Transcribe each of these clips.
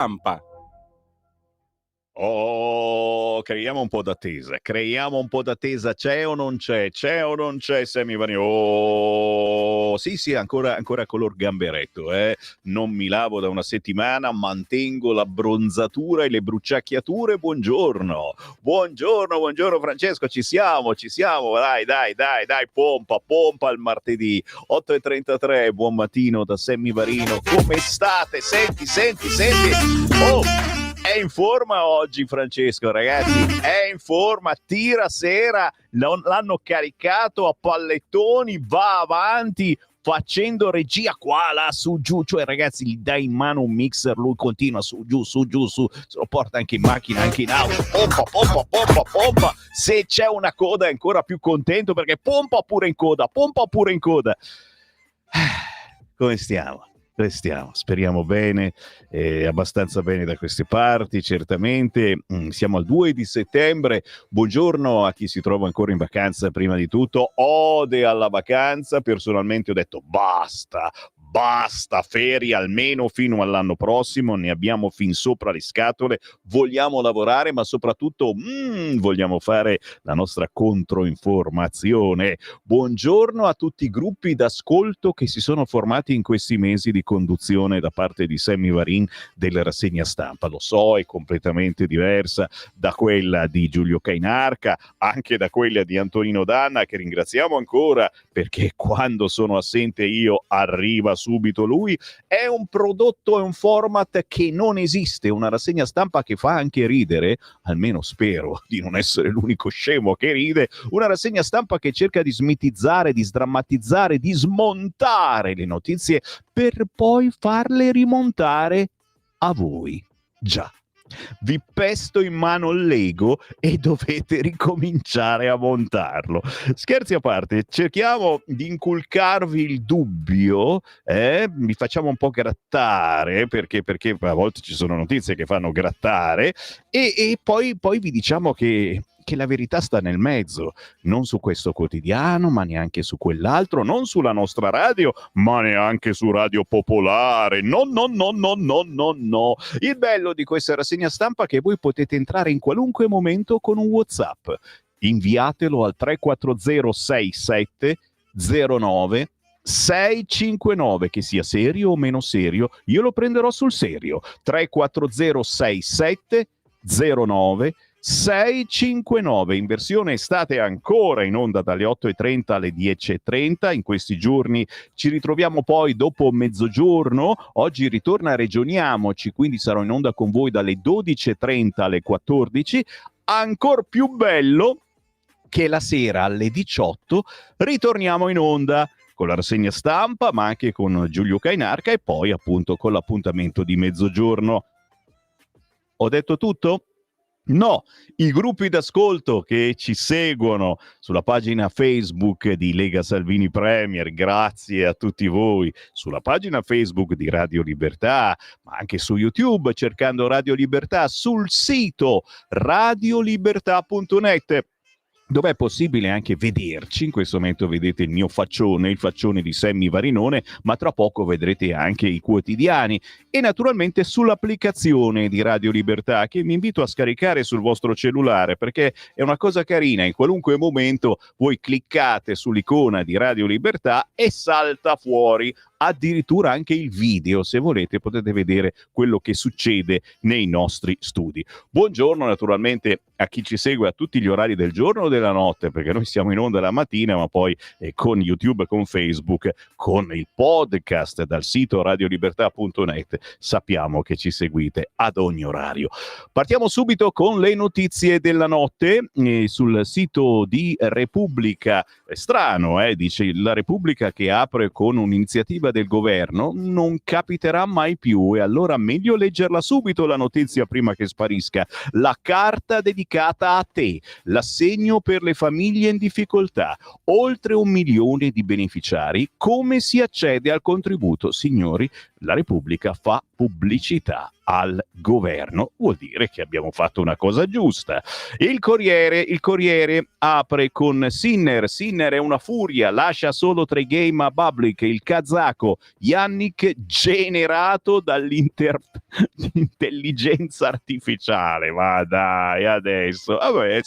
stampa. Oh, creiamo un po' d'attesa, c'è o non c'è Sammy Varin? Oh, sì, ancora color gamberetto, non mi lavo da una settimana, mantengo la bronzatura e le bruciacchiature. Buongiorno Francesco, ci siamo, dai, pompa il martedì, 8:33, buon mattino da Sammy Varino, come state? Senti, oh! È in forma oggi Francesco, ragazzi, è in forma, tira sera, l'hanno caricato a pallettoni, va avanti facendo regia qua, là, su, giù, cioè ragazzi gli dai in mano un mixer, lui continua su, giù, se lo porta anche in macchina, anche in auto, pompa, se c'è una coda è ancora più contento perché pompa pure in coda. Come stiamo? Speriamo bene, abbastanza bene da queste parti, certamente. Siamo al 2 di settembre, buongiorno a chi si trova ancora in vacanza. Prima di tutto, ode alla vacanza. Personalmente ho detto basta, ferie almeno fino all'anno prossimo, ne abbiamo fin sopra le scatole, vogliamo lavorare ma soprattutto vogliamo fare la nostra controinformazione. Buongiorno a tutti i gruppi d'ascolto che si sono formati in questi mesi di conduzione da parte di Sammy Varin della rassegna stampa. Lo so, è completamente diversa da quella di Giulio Cainarca, anche da quella di Antonino Danna, che ringraziamo ancora perché quando sono assente io arriva subito lui. È un prodotto, è un format che non esiste, una rassegna stampa che fa anche ridere, almeno spero di non essere l'unico scemo che ride, una rassegna stampa che cerca di smitizzare, di sdrammatizzare, di smontare le notizie per poi farle rimontare a voi. Già. Vi pesto in mano il Lego e dovete ricominciare a montarlo. Scherzi a parte, cerchiamo di inculcarvi il dubbio, vi facciamo un po' grattare perché a volte ci sono notizie che fanno grattare e poi vi diciamo che la verità sta nel mezzo, non su questo quotidiano, ma neanche su quell'altro, non sulla nostra radio, ma neanche su Radio Popolare. No. Il bello di questa rassegna stampa è che voi potete entrare in qualunque momento con un WhatsApp. Inviatelo al 34067 09 659, che sia serio o meno serio, io lo prenderò sul serio. 34067 09 659 in versione estate, ancora in onda dalle 8:30 alle 10:30. In questi giorni ci ritroviamo poi dopo mezzogiorno. Oggi ritorna Regioniamoci, quindi sarò in onda con voi dalle 12:30 alle 14. Ancor più bello che la sera alle 18 ritorniamo in onda con la rassegna stampa, ma anche con Giulio Cainarca e poi appunto con l'appuntamento di mezzogiorno. Ho detto tutto? No, i gruppi d'ascolto che ci seguono sulla pagina Facebook di Lega Salvini Premier, grazie a tutti voi, sulla pagina Facebook di Radio Libertà, ma anche su YouTube cercando Radio Libertà, sul sito radiolibertà.net, dove è possibile anche vederci. In questo momento vedete il mio faccione, il faccione di Sammy Varinone, ma tra poco vedrete anche i quotidiani e naturalmente sull'applicazione di Radio Libertà, che vi invito a scaricare sul vostro cellulare perché è una cosa carina. In qualunque momento voi cliccate sull'icona di Radio Libertà e salta fuori addirittura anche il video. Se volete potete vedere quello che succede nei nostri studi. Buongiorno naturalmente a chi ci segue a tutti gli orari del giorno o della notte, perché noi siamo in onda la mattina, ma poi con YouTube, con Facebook, con il podcast dal sito radiolibertà.net sappiamo che ci seguite ad ogni orario. Partiamo subito con le notizie della notte. Sul sito di Repubblica, strano, dice la Repubblica che apre con un'iniziativa del governo, non capiterà mai più, e allora meglio leggerla subito la notizia prima che sparisca. La carta dedicata a te, l'assegno per le famiglie in difficoltà, oltre 1 milione di beneficiari. Come si accede al contributo? Signori, la Repubblica fa pubblicità al governo, vuol dire che abbiamo fatto una cosa giusta. Il Corriere apre con Sinner è una furia, lascia solo 3 game a Bublik, il kazako Yannick generato dall'intelligenza artificiale. Ma dai, adesso vabbè,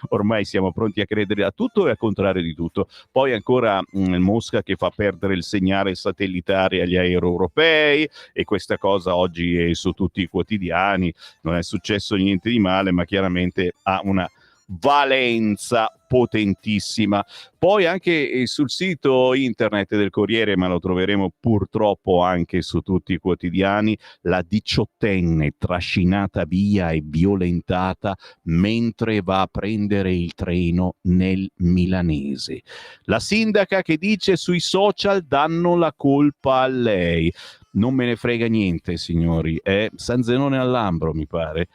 ormai siamo pronti a credere a tutto e a contrario di tutto. Poi ancora Mosca che fa perdere il segnale satellitare agli aerei europei, e questa cosa oggi è su tutti i quotidiani. Non è successo niente di male, ma chiaramente ha una valenza potentissima. Poi anche sul sito internet del Corriere, ma lo troveremo purtroppo anche su tutti i quotidiani, la 18enne trascinata via e violentata mentre va a prendere il treno nel milanese. La sindaca che dice sui social danno la colpa a lei. Non me ne frega niente, signori, è San Zenone al Lambro, mi pare.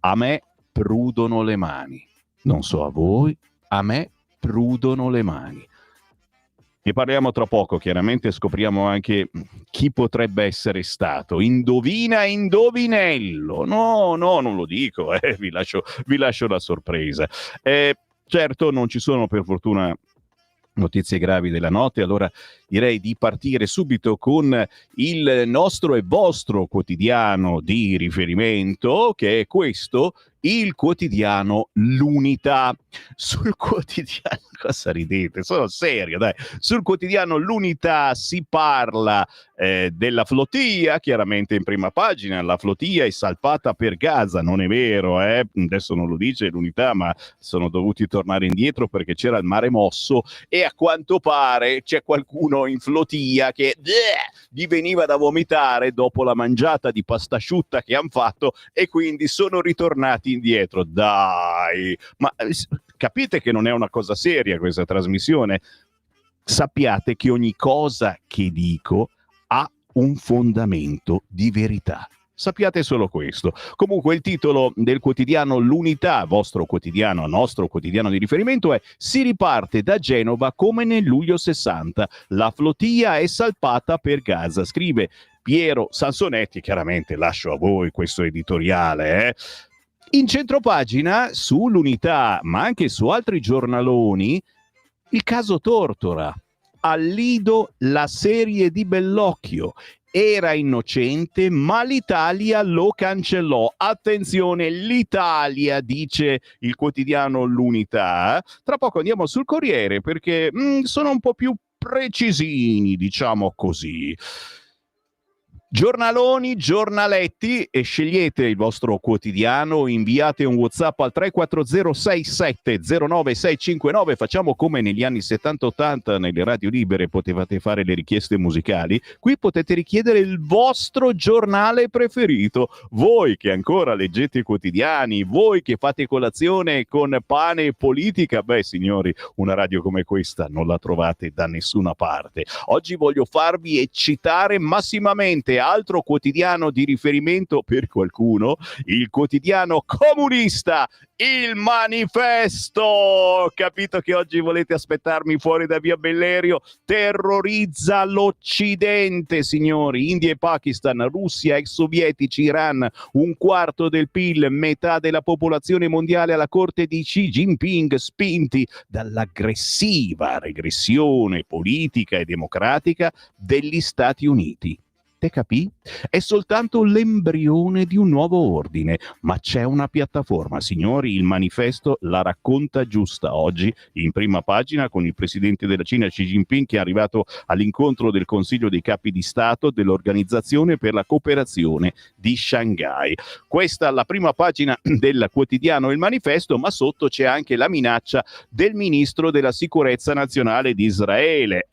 A me prudono le mani. Non so a voi, a me prudono le mani. Ne parliamo tra poco, chiaramente scopriamo anche chi potrebbe essere stato. Indovina, indovinello. No, non lo dico, vi lascio la sorpresa. Certo, non ci sono per fortuna notizie gravi della notte, allora direi di partire subito con il nostro e vostro quotidiano di riferimento, che è questo, il quotidiano L'Unità. Sul quotidiano, cosa ridete? Sono serio, dai. Sul quotidiano L'Unità si parla della flotilla, chiaramente in prima pagina. La flotilla è salpata per Gaza, non è vero, adesso non lo dice L'Unità, ma sono dovuti tornare indietro perché c'era il mare mosso e a quanto pare c'è qualcuno in flotilla che gli veniva da vomitare dopo la mangiata di pasta asciutta che hanno fatto, e quindi sono ritornati indietro. Dai, ma capite che non è una cosa seria questa trasmissione? Sappiate che ogni cosa che dico ha un fondamento di verità. Sappiate solo questo. Comunque il titolo del quotidiano L'Unità, vostro quotidiano, nostro quotidiano di riferimento, è: si riparte da Genova come nel luglio 60, la flotilla è salpata per Gaza. Scrive Piero Sansonetti, chiaramente lascio a voi questo editoriale. In centropagina sull'Unità, ma anche su altri giornaloni, il caso Tortora. Al Lido la serie di Bellocchio. Era innocente, ma l'Italia lo cancellò. Attenzione, l'Italia, dice il quotidiano L'Unità. Tra poco andiamo sul Corriere perché sono un po' più precisini, diciamo così. Giornaloni, giornaletti, e scegliete il vostro quotidiano, inviate un WhatsApp al 34067099659. Facciamo come negli anni 70-80 nelle radio libere potevate fare le richieste musicali. Qui potete richiedere il vostro giornale preferito. Voi che ancora leggete i quotidiani, voi che fate colazione con pane e politica, beh signori, una radio come questa non la trovate da nessuna parte. Oggi voglio farvi eccitare massimamente. Altro quotidiano di riferimento per qualcuno, il quotidiano comunista, Il Manifesto. Capito che oggi volete aspettarmi fuori da via Bellerio? Terrorizza l'Occidente, signori. India e Pakistan, Russia, ex sovietici, Iran, un quarto del PIL, metà della popolazione mondiale alla corte di Xi Jinping, spinti dall'aggressiva regressione politica e democratica degli Stati Uniti. Te capì? È soltanto l'embrione di un nuovo ordine, ma c'è una piattaforma, signori. Il Manifesto la racconta giusta oggi in prima pagina con il presidente della Cina Xi Jinping, che è arrivato all'incontro del Consiglio dei Capi di Stato dell'Organizzazione per la Cooperazione di Shanghai. Questa è la prima pagina del quotidiano Il Manifesto, ma sotto c'è anche la minaccia del ministro della sicurezza nazionale di Israele.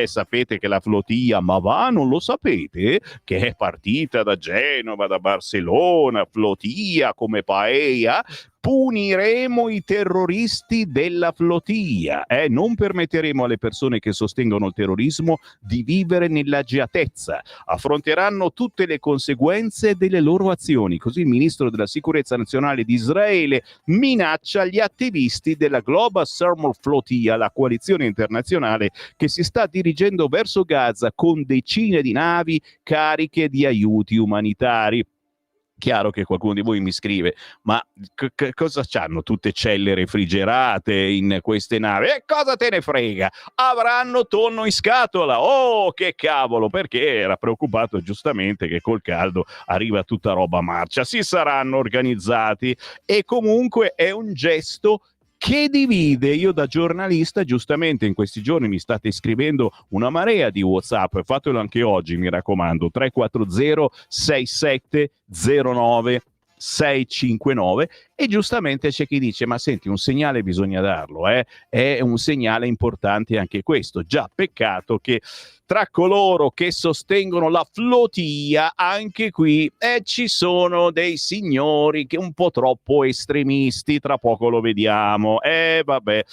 Sapete che la flotilla, ma va, non lo sapete? Che è partita da Genova, da Barcellona, flotilla come paella, puniremo i terroristi della flotilla, non permetteremo alle persone che sostengono il terrorismo di vivere nell'agiatezza, affronteranno tutte le conseguenze delle loro azioni. Così il ministro della sicurezza nazionale di Israele minaccia gli attivisti della Global Thermal Flotilla, la coalizione internazionale che si sta dirigendo verso Gaza con decine di navi cariche di aiuti umanitari. Chiaro che qualcuno di voi mi scrive, ma cosa c'hanno tutte celle refrigerate in queste navi? E cosa te ne frega? Avranno tonno in scatola. Oh, che cavolo, perché era preoccupato giustamente che col caldo arriva tutta roba marcia. Si saranno organizzati e comunque è un gesto che divide. Io da giornalista, giustamente in questi giorni mi state scrivendo una marea di WhatsApp, fatelo anche oggi, mi raccomando, 340 6709 659, e giustamente c'è chi dice: ma senti, un segnale bisogna darlo, è un segnale importante anche questo. Già, peccato che tra coloro che sostengono la flotilla anche qui ci sono dei signori che un po' troppo estremisti, tra poco lo vediamo. Vabbè,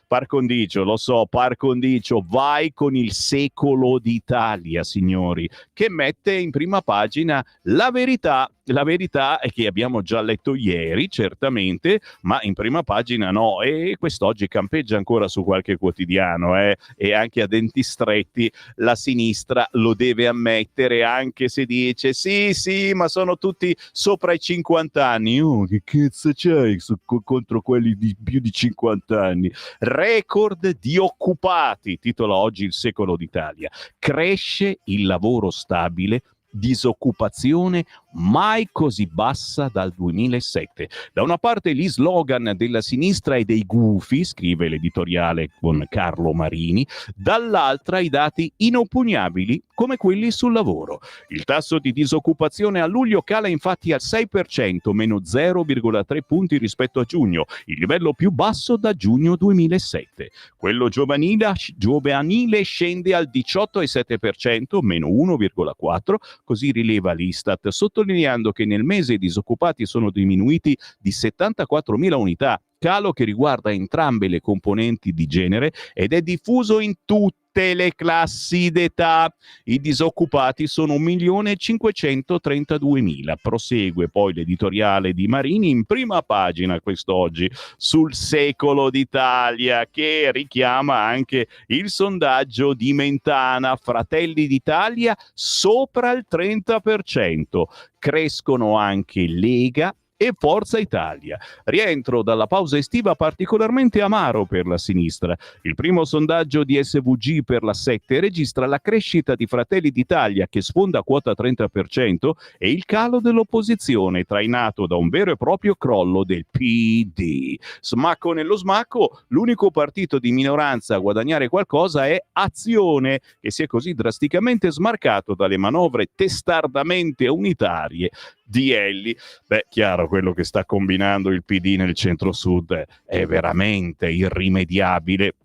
par condicio, lo so, par condicio, vai con il Secolo d'Italia, signori, che mette in prima pagina la verità. La verità è che abbiamo già letto ieri, certamente, ma in prima pagina no, e quest'oggi campeggia ancora su qualche quotidiano, e anche a denti stretti la sinistra lo deve ammettere, anche se dice sì, ma sono tutti sopra i 50 anni. Oh, che cazzo c'hai contro quelli di più di 50 anni? Record di occupati, titola oggi il Secolo d'Italia. Cresce il lavoro stabile, disoccupazione mai così bassa dal 2007. Da una parte gli slogan della sinistra e dei gufi, scrive l'editoriale con Carlo Marini, dall'altra i dati inoppugnabili come quelli sul lavoro. Il tasso di disoccupazione a luglio cala infatti al 6%, meno 0,3 punti rispetto a giugno, il livello più basso da giugno 2007. Quello giovanile scende al 18,7%, meno 1,4, così rileva l'Istat, sottolineando che nel mese i disoccupati sono diminuiti di 74.000 unità, calo che riguarda entrambe le componenti di genere ed è diffuso in tutte le classi d'età. I disoccupati sono 1.532.000. Prosegue poi l'editoriale di Marini in prima pagina quest'oggi sul Secolo d'Italia, che richiama anche il sondaggio di Mentana. Fratelli d'Italia sopra il 30%. Crescono anche Lega e Forza Italia. Rientro dalla pausa estiva particolarmente amaro per la sinistra. Il primo sondaggio di SVG per la 7 registra la crescita di Fratelli d'Italia, che sfonda quota 30%, e il calo dell'opposizione, trainato da un vero e proprio crollo del PD. Smacco nello smacco, l'unico partito di minoranza a guadagnare qualcosa è Azione, che si è così drasticamente smarcato dalle manovre testardamente unitarie di Elli. Beh, chiaro, quello che sta combinando il PD nel centro-sud è veramente irrimediabile,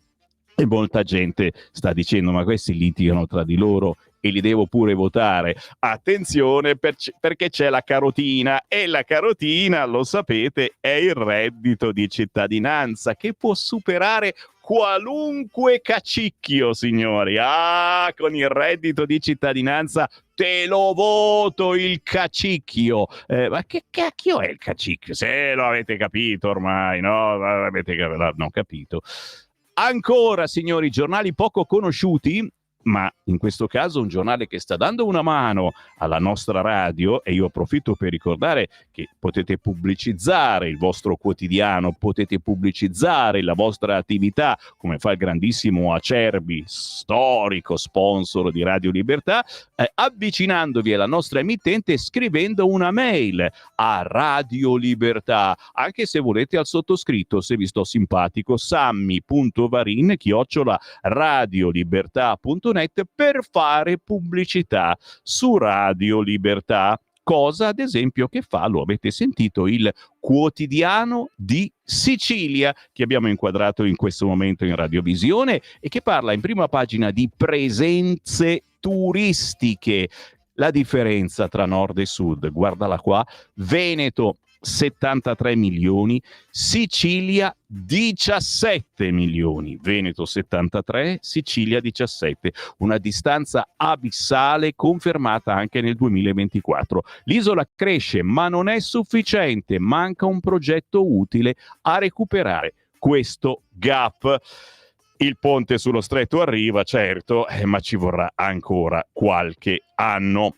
e molta gente sta dicendo: ma questi litigano tra di loro e li devo pure votare. Attenzione, perché c'è la carotina, e la carotina, lo sapete, è il reddito di cittadinanza, che può superare qualunque cacicchio, signori. Con il reddito di cittadinanza te lo voto il cacicchio. Ma che cacchio è il cacicchio? Se lo avete capito ormai, no? Non capito. Ancora, signori, giornali poco conosciuti, ma in questo caso un giornale che sta dando una mano alla nostra radio, e io approfitto per ricordare che potete pubblicizzare il vostro quotidiano, potete pubblicizzare la vostra attività, come fa il grandissimo Acerbi, storico sponsor di Radio Libertà, avvicinandovi alla nostra emittente, scrivendo una mail a Radio Libertà, anche se volete al sottoscritto, se vi sto simpatico, sammy.varin@radiolibertà.net, per fare pubblicità su Radio Libertà, cosa ad esempio che fa, lo avete sentito, il Quotidiano di Sicilia, che abbiamo inquadrato in questo momento in radiovisione e che parla in prima pagina di presenze turistiche. La differenza tra nord e sud, guardala qua: Veneto 73 milioni, Sicilia 17 milioni, Veneto 73, Sicilia 17, una distanza abissale confermata anche nel 2024. L'isola cresce, ma non è sufficiente, manca un progetto utile a recuperare questo gap. Il ponte sullo stretto arriva, certo, ma ci vorrà ancora qualche anno.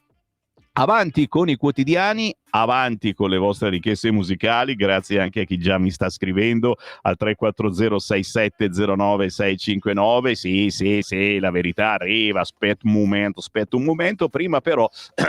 Avanti con i quotidiani, avanti con le vostre richieste musicali, grazie anche a chi già mi sta scrivendo al 340-6709-659. Sì, la verità arriva, aspetta un momento, prima però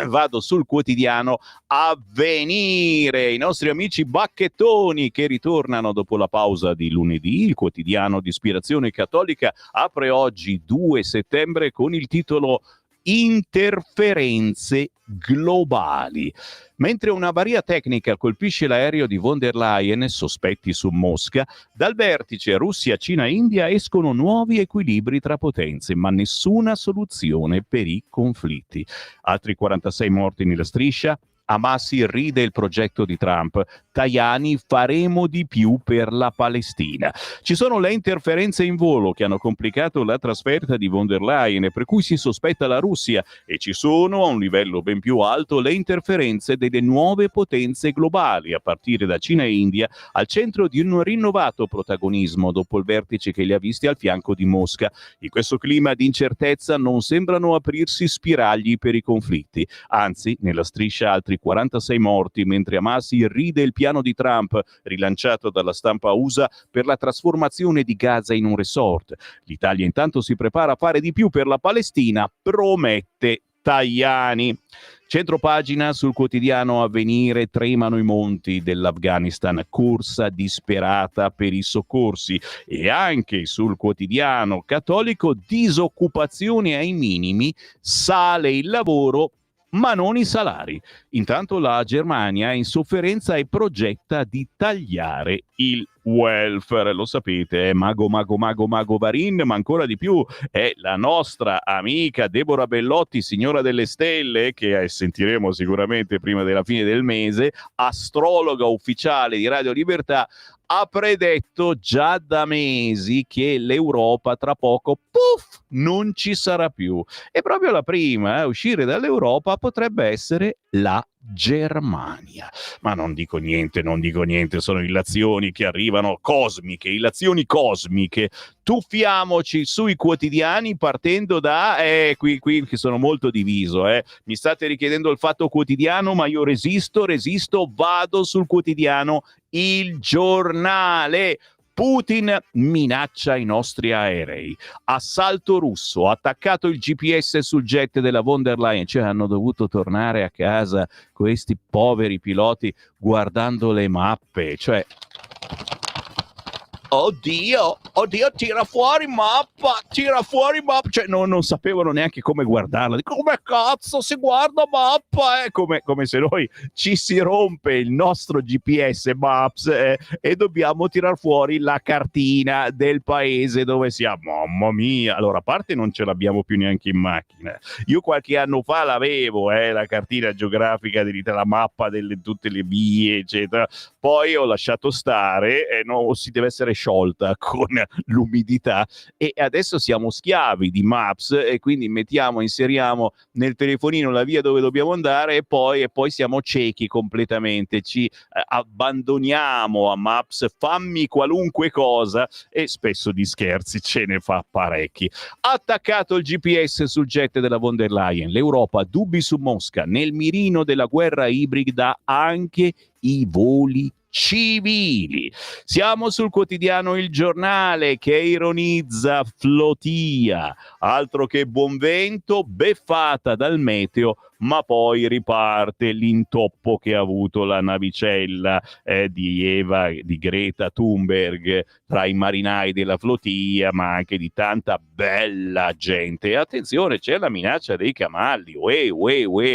vado sul quotidiano Avvenire, i nostri amici bacchettoni che ritornano dopo la pausa di lunedì. Il quotidiano di ispirazione cattolica apre oggi 2 settembre con il titolo Interferenze globali. Mentre una avaria tecnica colpisce l'aereo di von der Leyen, sospetti su Mosca, dal vertice Russia-Cina-India escono nuovi equilibri tra potenze, ma nessuna soluzione per i conflitti. Altri 46 morti nella striscia. Hamas irride il progetto di Trump. Tajani, faremo di più per la Palestina. Ci sono le interferenze in volo che hanno complicato la trasferta di von der Leyen, per cui si sospetta la Russia, e ci sono, a un livello ben più alto, le interferenze delle nuove potenze globali, a partire da Cina e India, al centro di un rinnovato protagonismo dopo il vertice che li ha visti al fianco di Mosca. In questo clima di incertezza non sembrano aprirsi spiragli per i conflitti. Anzi, nella striscia altri 46 morti, mentre Hamas irride il piano di Trump, rilanciato dalla stampa USA, per la trasformazione di Gaza in un resort. L'Italia intanto si prepara a fare di più per la Palestina, promette Tajani. Centropagina sul quotidiano Avvenire, tremano i monti dell'Afghanistan, corsa disperata per i soccorsi. E anche sul quotidiano cattolico, disoccupazione ai minimi, sale il lavoro ma non i salari. Intanto la Germania è in sofferenza e progetta di tagliare il welfare. Lo sapete, Mago Varin, ma ancora di più è la nostra amica Deborah Bellotti, signora delle stelle, che sentiremo sicuramente prima della fine del mese, astrologa ufficiale di Radio Libertà. Ha predetto già da mesi che l'Europa tra poco, puff, non ci sarà più. E proprio la prima a uscire dall'Europa potrebbe essere la Germania. Ma non dico niente, sono illazioni che arrivano cosmiche, illazioni cosmiche. Tuffiamoci sui quotidiani partendo da qui che sono molto diviso, mi state richiedendo il Fatto Quotidiano, ma io resisto, vado sul quotidiano Il Giornale. Putin minaccia i nostri aerei. Assalto russo, attaccato il GPS sul jet della von der Leyen. Cioè hanno dovuto tornare a casa questi poveri piloti guardando le mappe. Cioè, Oddio, tira fuori mappa, cioè non sapevano neanche come guardarla. Come cazzo si guarda mappa? Come se noi ci si rompe il nostro GPS Maps e dobbiamo tirar fuori la cartina del paese dove siamo. Mamma mia, allora a parte non ce l'abbiamo più neanche in macchina. Io qualche anno fa l'avevo, la cartina geografica la mappa delle tutte le vie, eccetera. Poi ho lasciato stare, si deve essere sciolta con l'umidità, e adesso siamo schiavi di Maps, e quindi inseriamo nel telefonino la via dove dobbiamo andare e poi siamo ciechi completamente, ci abbandoniamo a Maps, fammi qualunque cosa, e spesso di scherzi ce ne fa parecchi. Attaccato il GPS sul jet della von der Leyen, l'Europa dubbi su Mosca, nel mirino della guerra ibrida anche i voli civili. Siamo sul quotidiano Il Giornale che ironizza Flotia, altro che buon vento, beffata dal meteo, ma poi riparte l'intoppo che ha avuto la navicella di Greta Thunberg tra i marinai della flotilla, ma anche di tanta bella gente. E attenzione, c'è la minaccia dei camalli.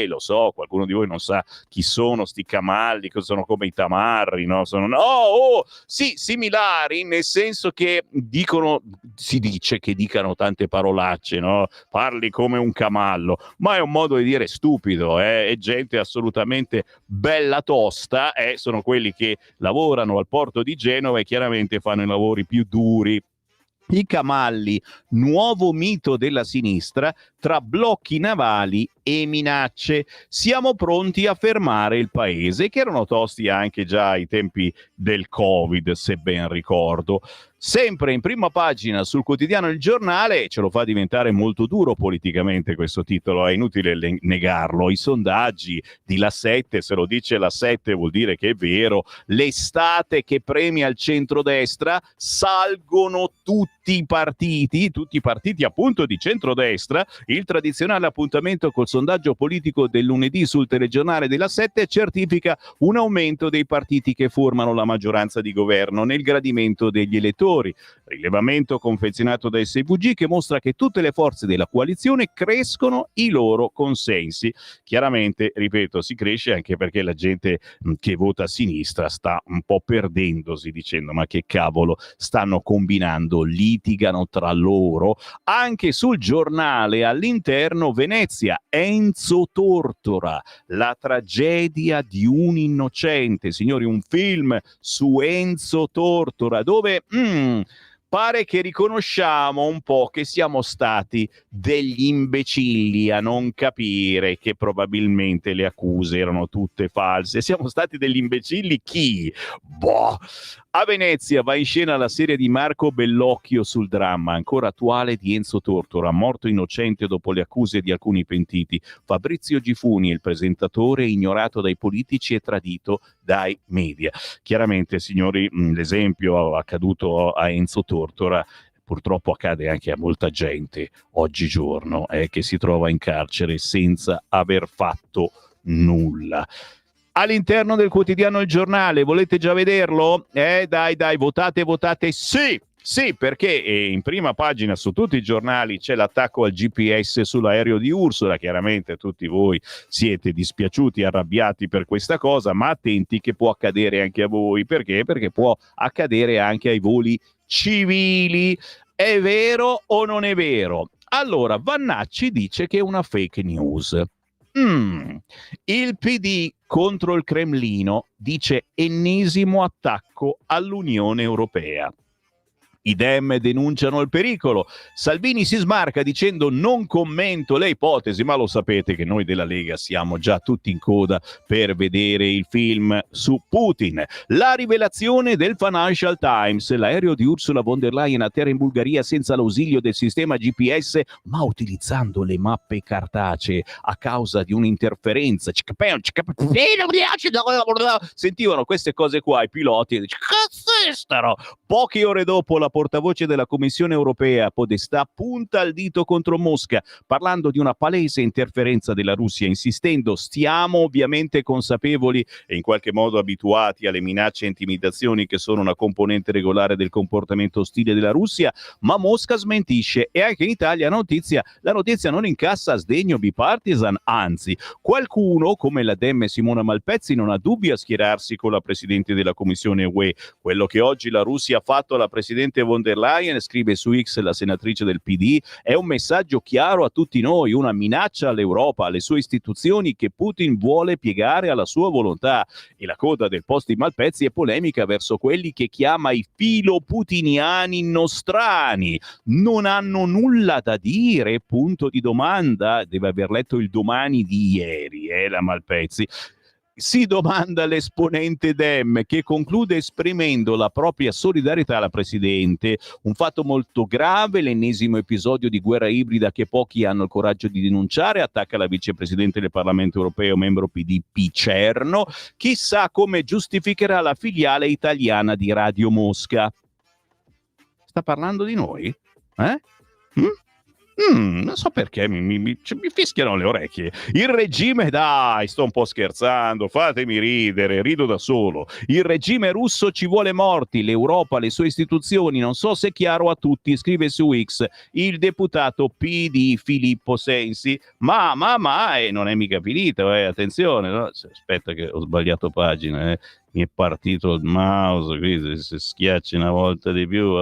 Lo so, qualcuno di voi non sa chi sono sti camalli, che sono come i tamarri, no? Sì, similari, nel senso che si dice che dicano tante parolacce, no? Parli come un camallo, ma è un modo di dire stupido, stupido, è gente assolutamente bella tosta, sono quelli che lavorano al porto di Genova e chiaramente fanno i lavori più duri. I camalli, nuovo mito della sinistra, tra blocchi navali e minacce. Siamo pronti a fermare il paese, che erano tosti anche già ai tempi del Covid, se ben ricordo. Sempre in prima pagina sul quotidiano Il Giornale, ce lo fa diventare molto duro politicamente questo titolo, è inutile negarlo. I sondaggi di La 7, se lo dice La 7 vuol dire che è vero, l'estate che premia il centrodestra, salgono tutti i partiti appunto di centrodestra. Il tradizionale appuntamento col sondaggio politico del lunedì sul telegiornale della 7 certifica un aumento dei partiti che formano la maggioranza di governo nel gradimento degli elettori. Rilevamento confezionato da SVG che mostra che tutte le forze della coalizione crescono i loro consensi. Chiaramente, ripeto, si cresce anche perché la gente che vota a sinistra sta un po' perdendosi, dicendo ma che cavolo stanno combinando, litigano tra loro. Anche sul Giornale all'interno Venezia, Enzo Tortora, la tragedia di un innocente. Signori, un film su Enzo Tortora dove pare che riconosciamo un po' che siamo stati degli imbecilli a non capire che probabilmente le accuse erano tutte false. Siamo stati degli imbecilli chi? Boh! A Venezia va in scena la serie di Marco Bellocchio sul dramma ancora attuale di Enzo Tortora, morto innocente dopo le accuse di alcuni pentiti. Fabrizio Gifuni, il presentatore, ignorato dai politici e tradito dai media. Chiaramente, signori, l'esempio accaduto a Enzo Tortora purtroppo accade anche a molta gente oggigiorno che si trova in carcere senza aver fatto nulla. All'interno del quotidiano Il Giornale, volete già vederlo? Dai, votate sì, perché in prima pagina su tutti i giornali c'è l'attacco al GPS sull'aereo di Ursula. Chiaramente tutti voi siete dispiaciuti, arrabbiati per questa cosa, ma attenti che può accadere anche a voi. Perché? Perché può accadere anche ai voli civili. È vero o non è vero? Allora, Vannacci dice che è una fake news. Il PD contro il Cremlino dice ennesimo attacco all'Unione Europea. I Dem denunciano il pericolo. Salvini si smarca dicendo non commento le ipotesi, ma lo sapete che noi della Lega siamo già tutti in coda per vedere il film su Putin. La rivelazione del Financial Times: l'aereo di Ursula von der Leyen atterra in Bulgaria senza l'ausilio del sistema GPS, ma utilizzando le mappe cartacee a causa di un'interferenza. Sentivano queste cose qua i piloti e cazzo. Poche ore dopo la portavoce della Commissione Europea Podestà punta il dito contro Mosca, parlando di una palese interferenza della Russia, insistendo: stiamo ovviamente consapevoli e in qualche modo abituati alle minacce e intimidazioni che sono una componente regolare del comportamento ostile della Russia, ma Mosca smentisce. E anche in Italia la notizia non incassa sdegno bipartisan, anzi qualcuno come la Dem Simona Malpezzi non ha dubbi a schierarsi con la Presidente della Commissione UE. Quello che oggi la Russia ha fatto alla Presidente von der Leyen, scrive su X la senatrice del PD, è un messaggio chiaro a tutti noi, una minaccia all'Europa, alle sue istituzioni che Putin vuole piegare alla sua volontà. E la coda del post di Malpezzi è polemica verso quelli che chiama i filoputiniani nostrani. Non hanno nulla da dire? Punto di domanda. Deve aver letto il Domani di ieri, la Malpezzi. Si domanda l'esponente Dem, che conclude esprimendo la propria solidarietà alla Presidente. Un fatto molto grave, l'ennesimo episodio di guerra ibrida che pochi hanno il coraggio di denunciare, attacca la vicepresidente del Parlamento europeo, membro PD Picerno. Chissà come giustificherà la filiale italiana di Radio Mosca. Sta parlando di noi? Non so perché mi fischiano le orecchie. Il regime, dai, sto un po' scherzando, fatemi ridere, rido da solo. Il regime russo ci vuole morti, l'Europa, le sue istituzioni, non so se è chiaro a tutti, scrive su X il deputato PD Filippo Sensi. Ma non è mica finito, attenzione, no? Aspetta che ho sbagliato pagina, mi è partito il mouse, qui se schiacci una volta di più,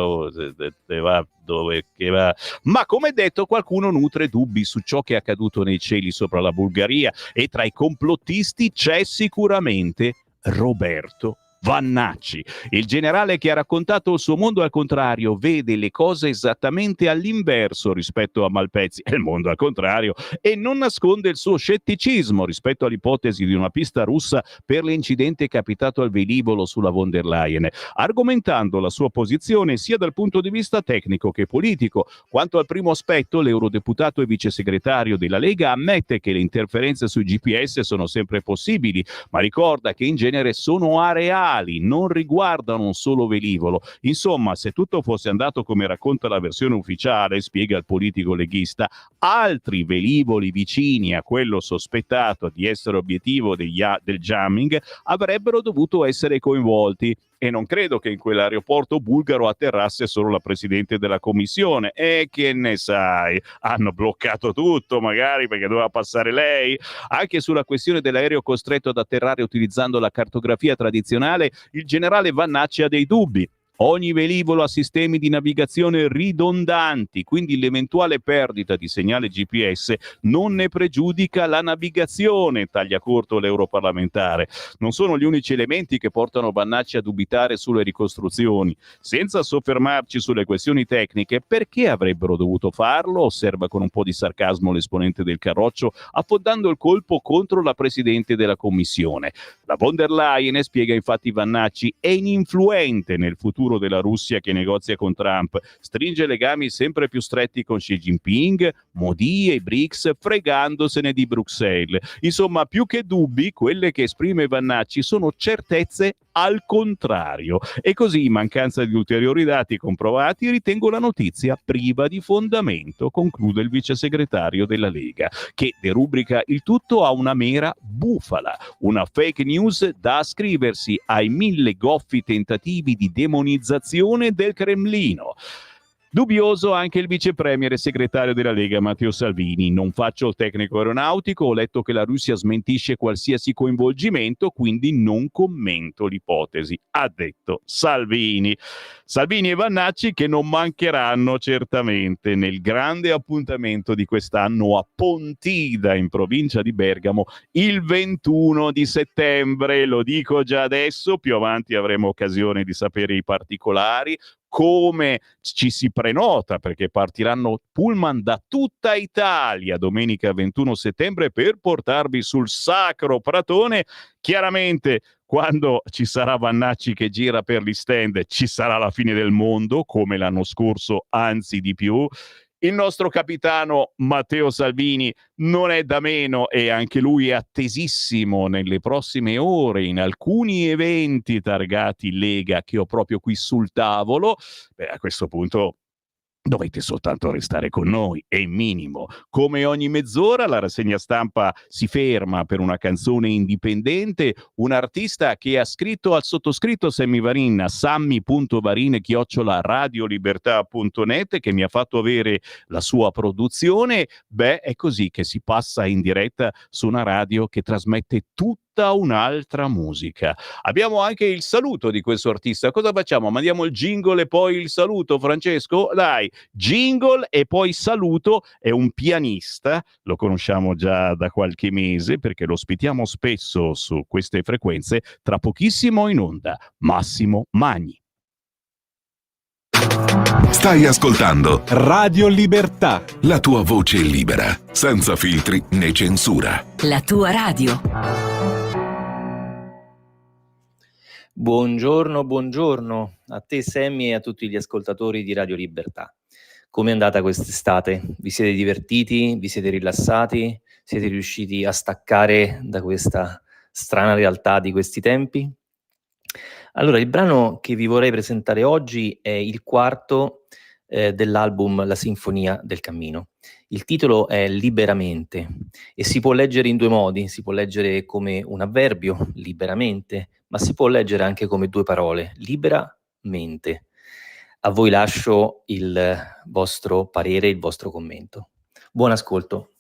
te va dove che va. Ma come detto, qualcuno nutre dubbi su ciò che è accaduto nei cieli sopra la Bulgaria e tra i complottisti c'è sicuramente Roberto Vannacci, il generale che ha raccontato il suo mondo al contrario, vede le cose esattamente all'inverso rispetto a Malpezzi e il mondo al contrario, e non nasconde il suo scetticismo rispetto all'ipotesi di una pista russa per l'incidente capitato al velivolo sulla von der Leyen, argomentando la sua posizione sia dal punto di vista tecnico che politico. Quanto al primo aspetto, l'eurodeputato e vice segretario della Lega ammette che le interferenze sui GPS sono sempre possibili, ma ricorda che in genere sono areali, non riguardano un solo velivolo. Insomma, se tutto fosse andato come racconta la versione ufficiale, spiega il politico leghista, altri velivoli vicini a quello sospettato di essere obiettivo del jamming avrebbero dovuto essere coinvolti. E non credo che in quell'aeroporto bulgaro atterrasse solo la presidente della commissione. E che ne sai? Hanno bloccato tutto, magari perché doveva passare lei. Anche sulla questione dell'aereo costretto ad atterrare utilizzando la cartografia tradizionale, il generale Vannacci ha dei dubbi. Ogni velivolo ha sistemi di navigazione ridondanti, quindi l'eventuale perdita di segnale GPS non ne pregiudica la navigazione, taglia corto l'europarlamentare. Non sono gli unici elementi che portano Vannacci a dubitare sulle ricostruzioni. Senza soffermarci sulle questioni tecniche, perché avrebbero dovuto farlo? Osserva con un po' di sarcasmo l'esponente del Carroccio, affondando il colpo contro la presidente della commissione. La von der Leyen, spiega infatti Vannacci, è ininfluente nel futuro della Russia che negozia con Trump, stringe legami sempre più stretti con Xi Jinping, Modi e i BRICS, fregandosene di Bruxelles. Insomma, più che dubbi, quelle che esprime Vannacci sono certezze al contrario. E così, in mancanza di ulteriori dati comprovati, ritengo la notizia priva di fondamento, conclude il vice segretario della Lega, che derubrica il tutto a una mera bufala, una fake news da ascriversi ai 1000 goffi tentativi di demonizzazione del Cremlino. Dubbioso anche il vice premier e segretario della Lega Matteo Salvini. Non faccio il tecnico aeronautico, ho letto che la Russia smentisce qualsiasi coinvolgimento, quindi non commento l'ipotesi, ha detto Salvini. Salvini e Vannacci che non mancheranno certamente nel grande appuntamento di quest'anno a Pontida, in provincia di Bergamo, il 21 di settembre. Lo dico già adesso, più avanti avremo occasione di sapere i particolari, come ci si prenota, perché partiranno pullman da tutta Italia domenica 21 settembre per portarvi sul sacro Pratone. Chiaramente, quando ci sarà Vannacci che gira per gli stand, ci sarà la fine del mondo, come l'anno scorso, anzi di più. Il nostro capitano Matteo Salvini non è da meno e anche lui è attesissimo nelle prossime ore in alcuni eventi targati Lega che ho proprio qui sul tavolo. Beh, a questo punto dovete soltanto restare con noi, è il minimo. Come ogni mezz'ora la rassegna stampa si ferma per una canzone indipendente, un artista che ha scritto al sottoscritto Sammy Varin a sammy.varin@radiolibertà.net, che mi ha fatto avere la sua produzione. Beh, è così che si passa in diretta su una radio che trasmette tutta un'altra musica. Abbiamo anche il saluto di questo artista. Cosa facciamo? Mandiamo il jingle e poi il saluto, Francesco? Dai, jingle e poi saluto. È un pianista, lo conosciamo già da qualche mese perché lo ospitiamo spesso su queste frequenze. Tra pochissimo in onda, Massimo Magni. Stai ascoltando Radio Libertà, la tua voce libera, senza filtri né censura. La tua radio. Buongiorno a te Sammy e a tutti gli ascoltatori di Radio Libertà. Come è andata quest'estate? Vi siete divertiti? Vi siete rilassati? Siete riusciti a staccare da questa strana realtà di questi tempi? Allora, il brano che vi vorrei presentare oggi è il quarto dell'album La Sinfonia del Cammino. Il titolo è Liberamente e si può leggere in due modi, si può leggere come un avverbio, liberamente, ma si può leggere anche come due parole, liberamente. A voi lascio il vostro parere, il vostro commento. Buon ascolto.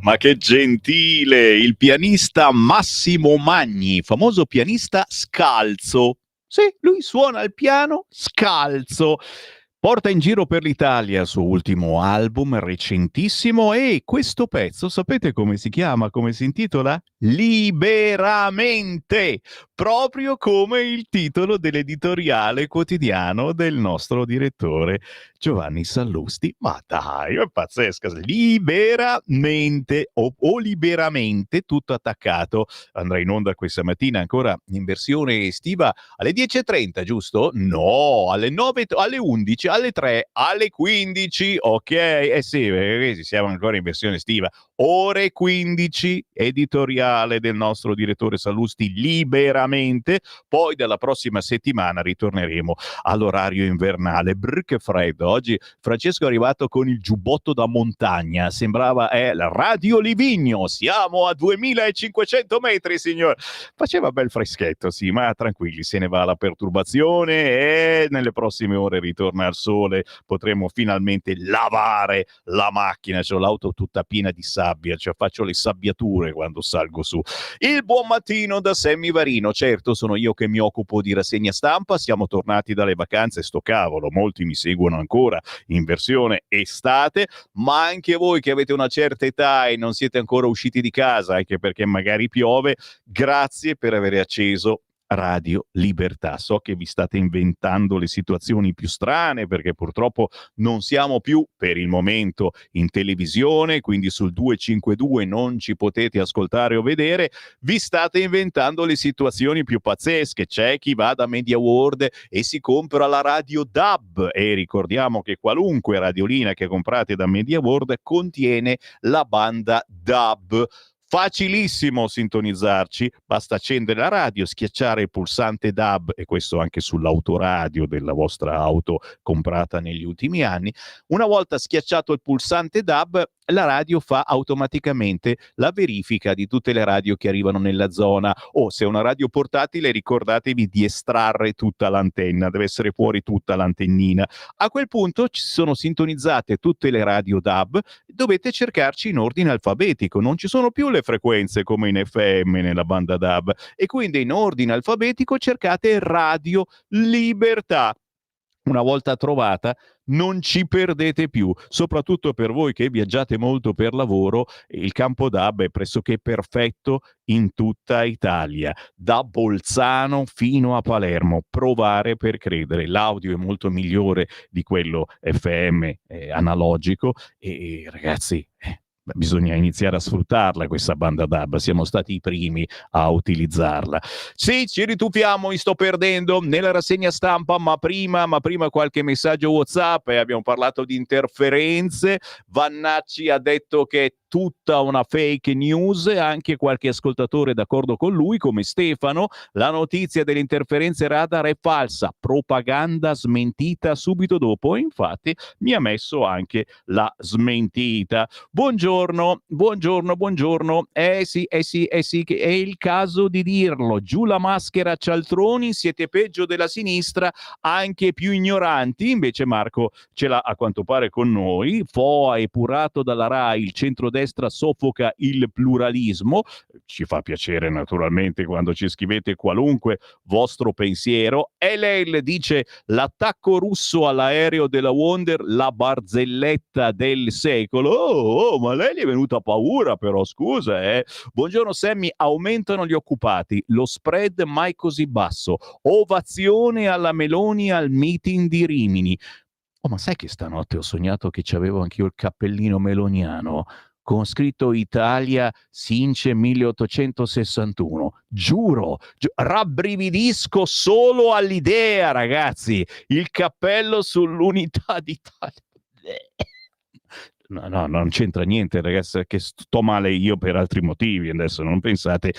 Ma che gentile, il pianista Massimo Magni, famoso pianista scalzo. Sì, lui suona il piano scalzo. Porta in giro per l'Italia il suo ultimo album recentissimo e questo pezzo, sapete come si chiama, come si intitola? Liberamente, proprio come il titolo dell'editoriale quotidiano del nostro direttore Giovanni Sallusti. Ma dai, è pazzesca, liberamente o liberamente, tutto attaccato. Andrà in onda questa mattina ancora in versione estiva alle 10:30, giusto? No, alle 9, alle 11, alle 3, alle 15, ok? Eh sì, perché siamo ancora in versione estiva. Ore 15, editoriale del nostro direttore Sallusti liberamente, poi dalla prossima settimana ritorneremo all'orario invernale. Brr, che freddo. Oggi Francesco è arrivato con il giubbotto da montagna, sembrava la Radio Livigno, siamo a 2500 metri, signore. Faceva bel freschetto, sì, ma tranquilli, se ne va la perturbazione e nelle prossime ore ritorna al sole, potremo finalmente lavare la macchina. C'ho l'auto tutta piena di sabbia, cioè faccio le sabbiature quando salgo su. Il buon mattino da Sammy Varino, certo sono io che mi occupo di rassegna stampa, siamo tornati dalle vacanze, sto cavolo, molti mi seguono ancora in versione estate, ma anche voi che avete una certa età e non siete ancora usciti di casa, anche perché magari piove, grazie per aver acceso Radio Libertà. So che vi state inventando le situazioni più strane perché purtroppo non siamo più per il momento in televisione, quindi sul 252 non ci potete ascoltare o vedere. Vi state inventando le situazioni più pazzesche. C'è chi va da Media World e si compra la radio DAB e ricordiamo che qualunque radiolina che comprate da Media World contiene la banda DAB. Facilissimo sintonizzarci, basta accendere la radio, schiacciare il pulsante DAB, e questo anche sull'autoradio della vostra auto comprata negli ultimi anni. Una volta schiacciato il pulsante DAB, la radio fa automaticamente la verifica di tutte le radio che arrivano nella zona, o se è una radio portatile ricordatevi di estrarre tutta l'antenna, deve essere fuori tutta l'antennina. A quel punto ci sono sintonizzate tutte le radio DAB, dovete cercarci in ordine alfabetico, non ci sono più le frequenze come in FM nella banda DAB, e quindi in ordine alfabetico cercate Radio Libertà. Una volta trovata non ci perdete più, soprattutto per voi che viaggiate molto per lavoro, il campo DAB è pressoché perfetto in tutta Italia, da Bolzano fino a Palermo. Provare per credere, l'audio è molto migliore di quello FM analogico e ragazzi, bisogna iniziare a sfruttarla questa banda DAB, siamo stati i primi a utilizzarla. Sì, ci rituffiamo, mi sto perdendo nella rassegna stampa, ma prima qualche messaggio WhatsApp, e abbiamo parlato di interferenze. Vannacci ha detto che è tutta una fake news, anche qualche ascoltatore d'accordo con lui come Stefano. La notizia delle interferenze radar è falsa, propaganda smentita subito dopo, e infatti mi ha messo anche la smentita. Buongiorno. Sì, che è il caso di dirlo. Giù la maschera, cialtroni, siete peggio della sinistra, anche più ignoranti. Invece Marco ce l'ha a quanto pare con noi. Foa epurato dalla RAI, il centrodestra soffoca il pluralismo. Ci fa piacere naturalmente quando ci scrivete qualunque vostro pensiero. LL dice l'attacco russo all'aereo della Wonder, la barzelletta del secolo. Oh, ma lei gli è venuta paura però, scusa, Buongiorno Sammy, aumentano gli occupati, lo spread mai così basso, ovazione alla Meloni al meeting di Rimini. Oh, ma sai che stanotte ho sognato che c'avevo anch'io il cappellino meloniano con scritto Italia Since 1861. Giuro, rabbrividisco solo all'idea, ragazzi. Il cappello sull'unità d'Italia. No, non c'entra niente, ragazzi, che sto male io per altri motivi, adesso non pensate.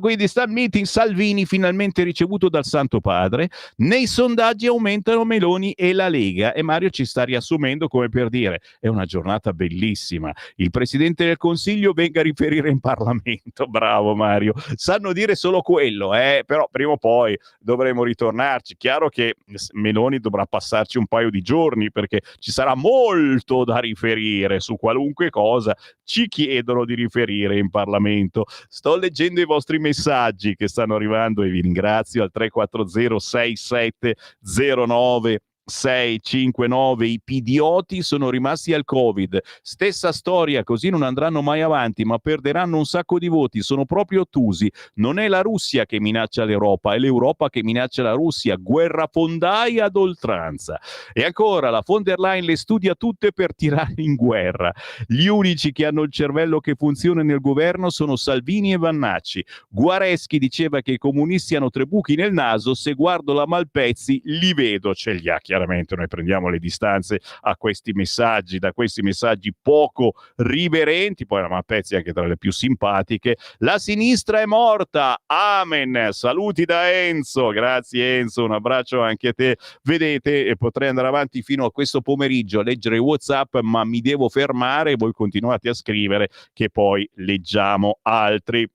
Quindi sta il meeting Salvini finalmente ricevuto dal Santo Padre, nei sondaggi aumentano Meloni e la Lega, e Mario ci sta riassumendo come per dire è una giornata bellissima, il Presidente del Consiglio venga a riferire in Parlamento. Bravo Mario, sanno dire solo quello, però prima o poi dovremo ritornarci. Chiaro che Meloni dovrà passarci un paio di giorni perché ci sarà molto da riferire, riferire su qualunque cosa, ci chiedono di riferire in Parlamento. Sto leggendo i vostri messaggi che stanno arrivando e vi ringrazio al 340 6709 659. I pidioti sono rimasti al Covid, stessa storia, così non andranno mai avanti, ma perderanno un sacco di voti, sono proprio ottusi. Non è la Russia che minaccia l'Europa, è l'Europa che minaccia la Russia, guerrafondaia ad oltranza. E ancora, la von der Leyen le studia tutte per tirare in guerra. Gli unici che hanno il cervello che funziona nel governo sono Salvini e Vannacci. Guareschi diceva che i comunisti hanno 3 buchi nel naso, se guardo la Malpezzi li vedo celiachi. Chiaramente noi prendiamo le distanze a questi messaggi, da questi messaggi poco riverenti, poi la Malpezzi è anche tra le più simpatiche. La sinistra è morta, amen, saluti da Enzo, grazie Enzo, un abbraccio anche a te. Vedete, e potrei andare avanti fino a questo pomeriggio a leggere i WhatsApp, ma mi devo fermare, voi continuate a scrivere che poi leggiamo altri.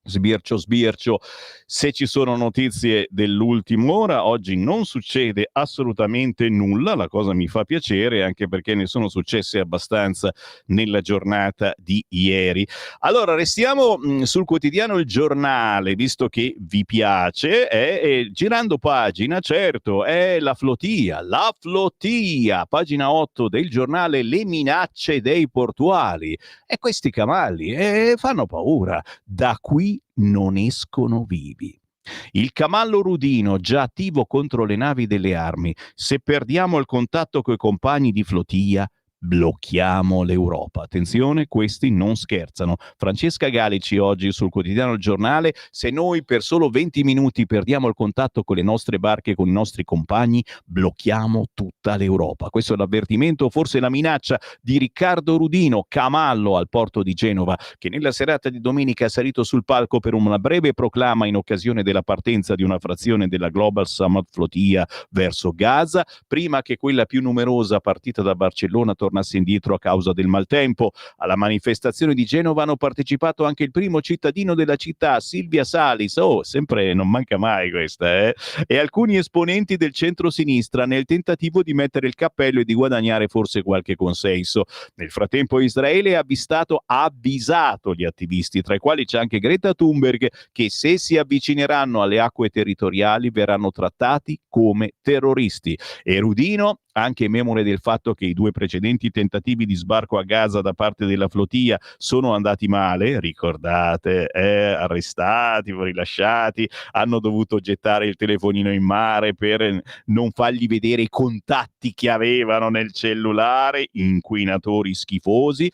Sbircio, se ci sono notizie dell'ultima ora, oggi non succede assolutamente nulla, la cosa mi fa piacere anche perché ne sono successe abbastanza nella giornata di ieri. Allora restiamo sul quotidiano Il Giornale, visto che vi piace, girando pagina, certo, è la flottia, pagina 8 del giornale, le minacce dei portuali e questi cavalli fanno paura, da qui non escono vivi. Il camallo Rudino, già attivo contro le navi delle armi. Se perdiamo il contatto coi compagni di flotilla, blocchiamo l'Europa. Attenzione, questi non scherzano. Francesca Galici oggi sul quotidiano Il Giornale: se noi per solo 20 minuti perdiamo il contatto con le nostre barche, con i nostri compagni, blocchiamo tutta l'Europa. Questo è l'avvertimento, forse la minaccia di Riccardo Rudino, camallo al porto di Genova, che nella serata di domenica è salito sul palco per una breve proclama in occasione della partenza di una frazione della Global Summit Flotilla verso Gaza, prima che quella più numerosa partita da Barcellona tornasse indietro a causa del maltempo. Alla manifestazione di Genova hanno partecipato anche il primo cittadino della città, Silvia Salis, sempre non manca mai questa, e alcuni esponenti del centro-sinistra, nel tentativo di mettere il cappello e di guadagnare forse qualche consenso. Nel frattempo Israele ha avvisato gli attivisti, tra i quali c'è anche Greta Thunberg, che se si avvicineranno alle acque territoriali verranno trattati come terroristi. E Rudino, anche memore del fatto che i 2 precedenti tentativi di sbarco a Gaza da parte della flotilla sono andati male, ricordate, arrestati, rilasciati, hanno dovuto gettare il telefonino in mare per non fargli vedere i contatti che avevano nel cellulare, inquinatori schifosi.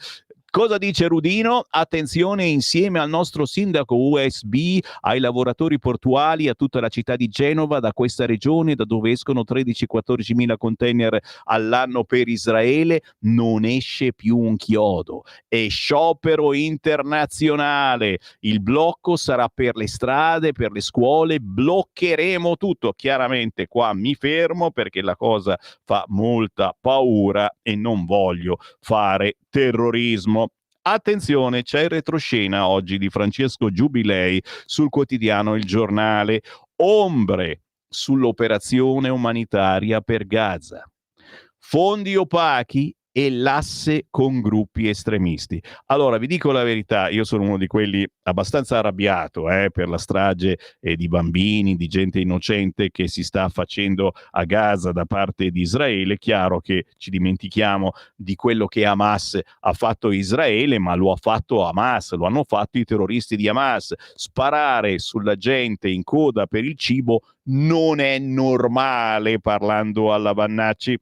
Cosa dice Rudino? Attenzione, insieme al nostro sindaco USB, ai lavoratori portuali, a tutta la città di Genova, da questa regione, da dove escono 13-14 mila container all'anno per Israele, non esce più un chiodo. È sciopero internazionale. Il blocco sarà per le strade, per le scuole, bloccheremo tutto. Chiaramente qua mi fermo perché la cosa fa molta paura e non voglio fare terrorismo. Attenzione, c'è il retroscena oggi di Francesco Giubilei sul quotidiano Il Giornale. Ombre sull'operazione umanitaria per Gaza. Fondi opachi e l'asse con gruppi estremisti. Allora, vi dico la verità, io sono uno di quelli abbastanza arrabbiato per la strage di bambini, di gente innocente che si sta facendo a Gaza da parte di Israele. Chiaro che ci dimentichiamo di quello che Hamas ha fatto Israele, ma lo ha fatto Hamas, lo hanno fatto i terroristi di Hamas. Sparare sulla gente in coda per il cibo non è normale, parlando alla Vannacci.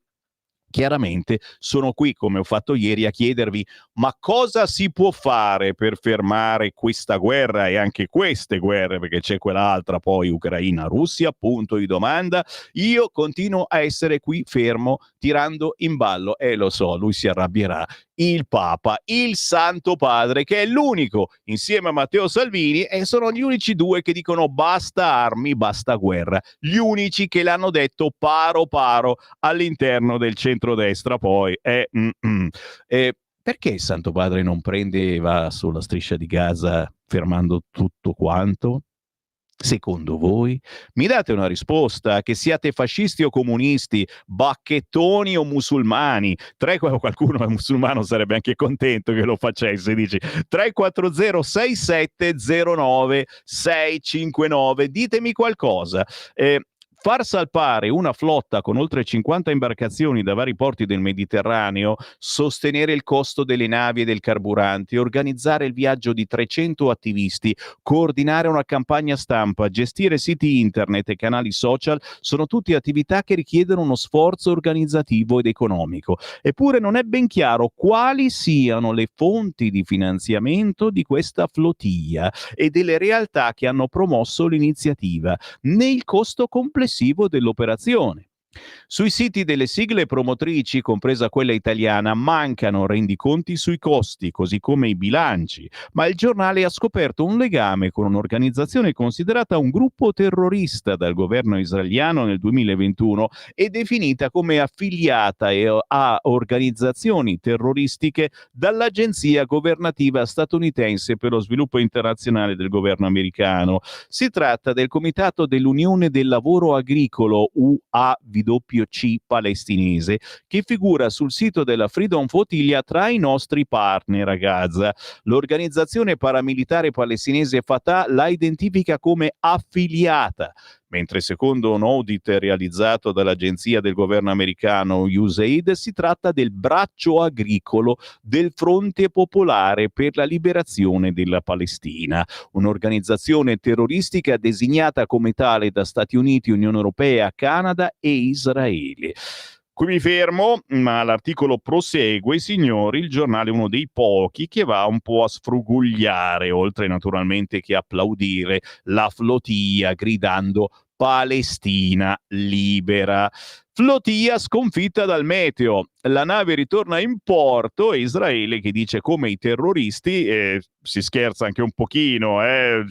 Chiaramente sono qui, come ho fatto ieri, a chiedervi: ma cosa si può fare per fermare questa guerra e anche queste guerre, perché c'è quell'altra poi Ucraina-Russia, punto di domanda. Io continuo a essere qui fermo tirando in ballo, e lo so, lui si arrabbierà, il Papa, il Santo Padre, che è l'unico, insieme a Matteo Salvini, e sono gli unici 2 che dicono basta armi, basta guerra, gli unici che l'hanno detto paro all'interno del centrodestra. Poi perché il Santo Padre non prende e va sulla striscia di Gaza fermando tutto quanto? Secondo voi? Mi date una risposta, che siate fascisti o comunisti, bacchettoni o musulmani? Qualcuno è musulmano, sarebbe anche contento che lo facesse, dici 340 6709 659, ditemi qualcosa. Far salpare una flotta con oltre 50 imbarcazioni da vari porti del Mediterraneo, sostenere il costo delle navi e del carburante, organizzare il viaggio di 300 attivisti, coordinare una campagna stampa, gestire siti internet e canali social sono tutte attività che richiedono uno sforzo organizzativo ed economico. Eppure non è ben chiaro quali siano le fonti di finanziamento di questa flotilla e delle realtà che hanno promosso l'iniziativa, né il costo complessivo dell'operazione. Sui siti delle sigle promotrici, compresa quella italiana, mancano rendiconti sui costi, così come i bilanci, ma il giornale ha scoperto un legame con un'organizzazione considerata un gruppo terrorista dal governo israeliano nel 2021 e definita come affiliata a organizzazioni terroristiche dall'agenzia governativa statunitense per lo sviluppo internazionale del governo americano. Si tratta del Comitato dell'Unione del Lavoro Agricolo, UAWC palestinese, che figura sul sito della Freedom Flotilla tra i nostri partner a Gaza. L'organizzazione paramilitare palestinese Fatah la identifica come affiliata, mentre secondo un audit realizzato dall'agenzia del governo americano USAID si tratta del braccio agricolo del Fronte Popolare per la Liberazione della Palestina, un'organizzazione terroristica designata come tale da Stati Uniti, Unione Europea, Canada e Israele. Qui mi fermo, ma l'articolo prosegue, signori. Il giornale è uno dei pochi che va un po' a sfrugugliare, oltre naturalmente che applaudire la flotilla gridando Palestina libera. Flotilla sconfitta dal meteo. La nave ritorna in porto e Israele che dice come i terroristi, si scherza anche un pochino,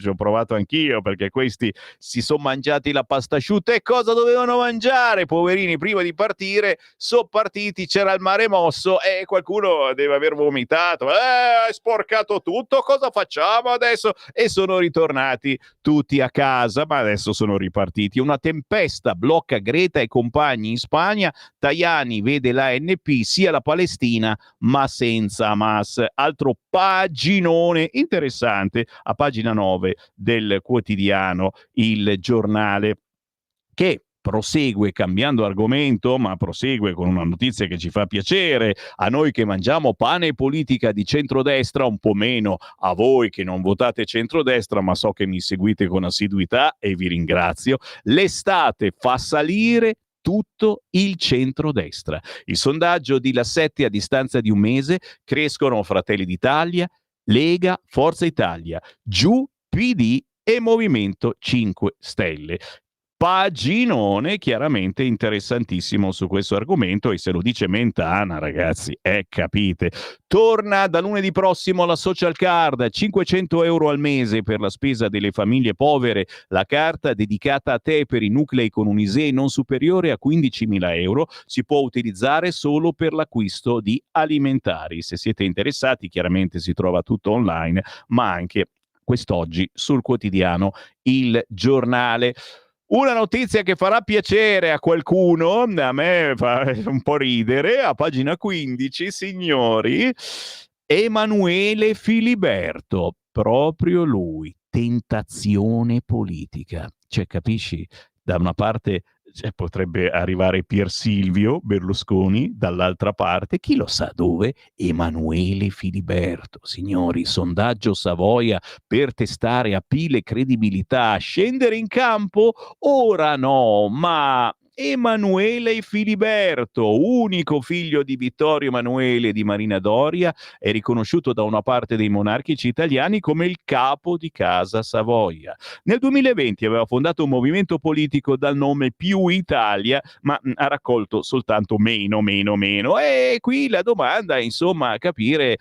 ci ho provato anch'io, perché questi si sono mangiati la pasta asciutta. E cosa dovevano mangiare, poverini? Prima di partire, sono partiti, c'era il mare mosso e qualcuno deve aver vomitato. Hai sporcato tutto, cosa facciamo adesso? E sono ritornati tutti a casa, ma adesso sono ripartiti. Una tempesta blocca Greta e compagni in Spagna. Tajani vede l'ANP sia la Palestina ma senza Hamas. Altro paginone interessante a pagina 9 del quotidiano Il Giornale, che prosegue cambiando argomento, ma prosegue con una notizia che ci fa piacere, a noi che mangiamo pane e politica di centrodestra, un po' meno a voi che non votate centrodestra, ma so che mi seguite con assiduità e vi ringrazio. L'estate fa salire tutto il centrodestra. Il sondaggio di La 7 a distanza di un mese: crescono Fratelli d'Italia, Lega, Forza Italia, giù PD e Movimento 5 Stelle. Paginone chiaramente interessantissimo su questo argomento, e se lo dice Mentana, ragazzi, capite. Torna da lunedì prossimo la social card, 500 euro al mese per la spesa delle famiglie povere, la carta dedicata a te per i nuclei con un ISEE non superiore a 15.000 euro, si può utilizzare solo per l'acquisto di alimentari. Se siete interessati, chiaramente si trova tutto online, ma anche quest'oggi sul quotidiano Il Giornale. Una notizia che farà piacere a qualcuno, a me fa un po' ridere, a pagina 15, signori, Emanuele Filiberto, proprio lui, tentazione politica. Cioè, capisci? Da una parte potrebbe arrivare Pier Silvio Berlusconi, dall'altra parte, chi lo sa dove? Emanuele Filiberto. Signori, sondaggio Savoia per testare appeal e credibilità. Scendere in campo? Ora no, ma Emanuele Filiberto, unico figlio di Vittorio Emanuele e di Marina Doria, è riconosciuto da una parte dei monarchici italiani come il capo di casa Savoia. Nel 2020 aveva fondato un movimento politico dal nome Più Italia, ma ha raccolto soltanto meno. E qui la domanda è, insomma, capire: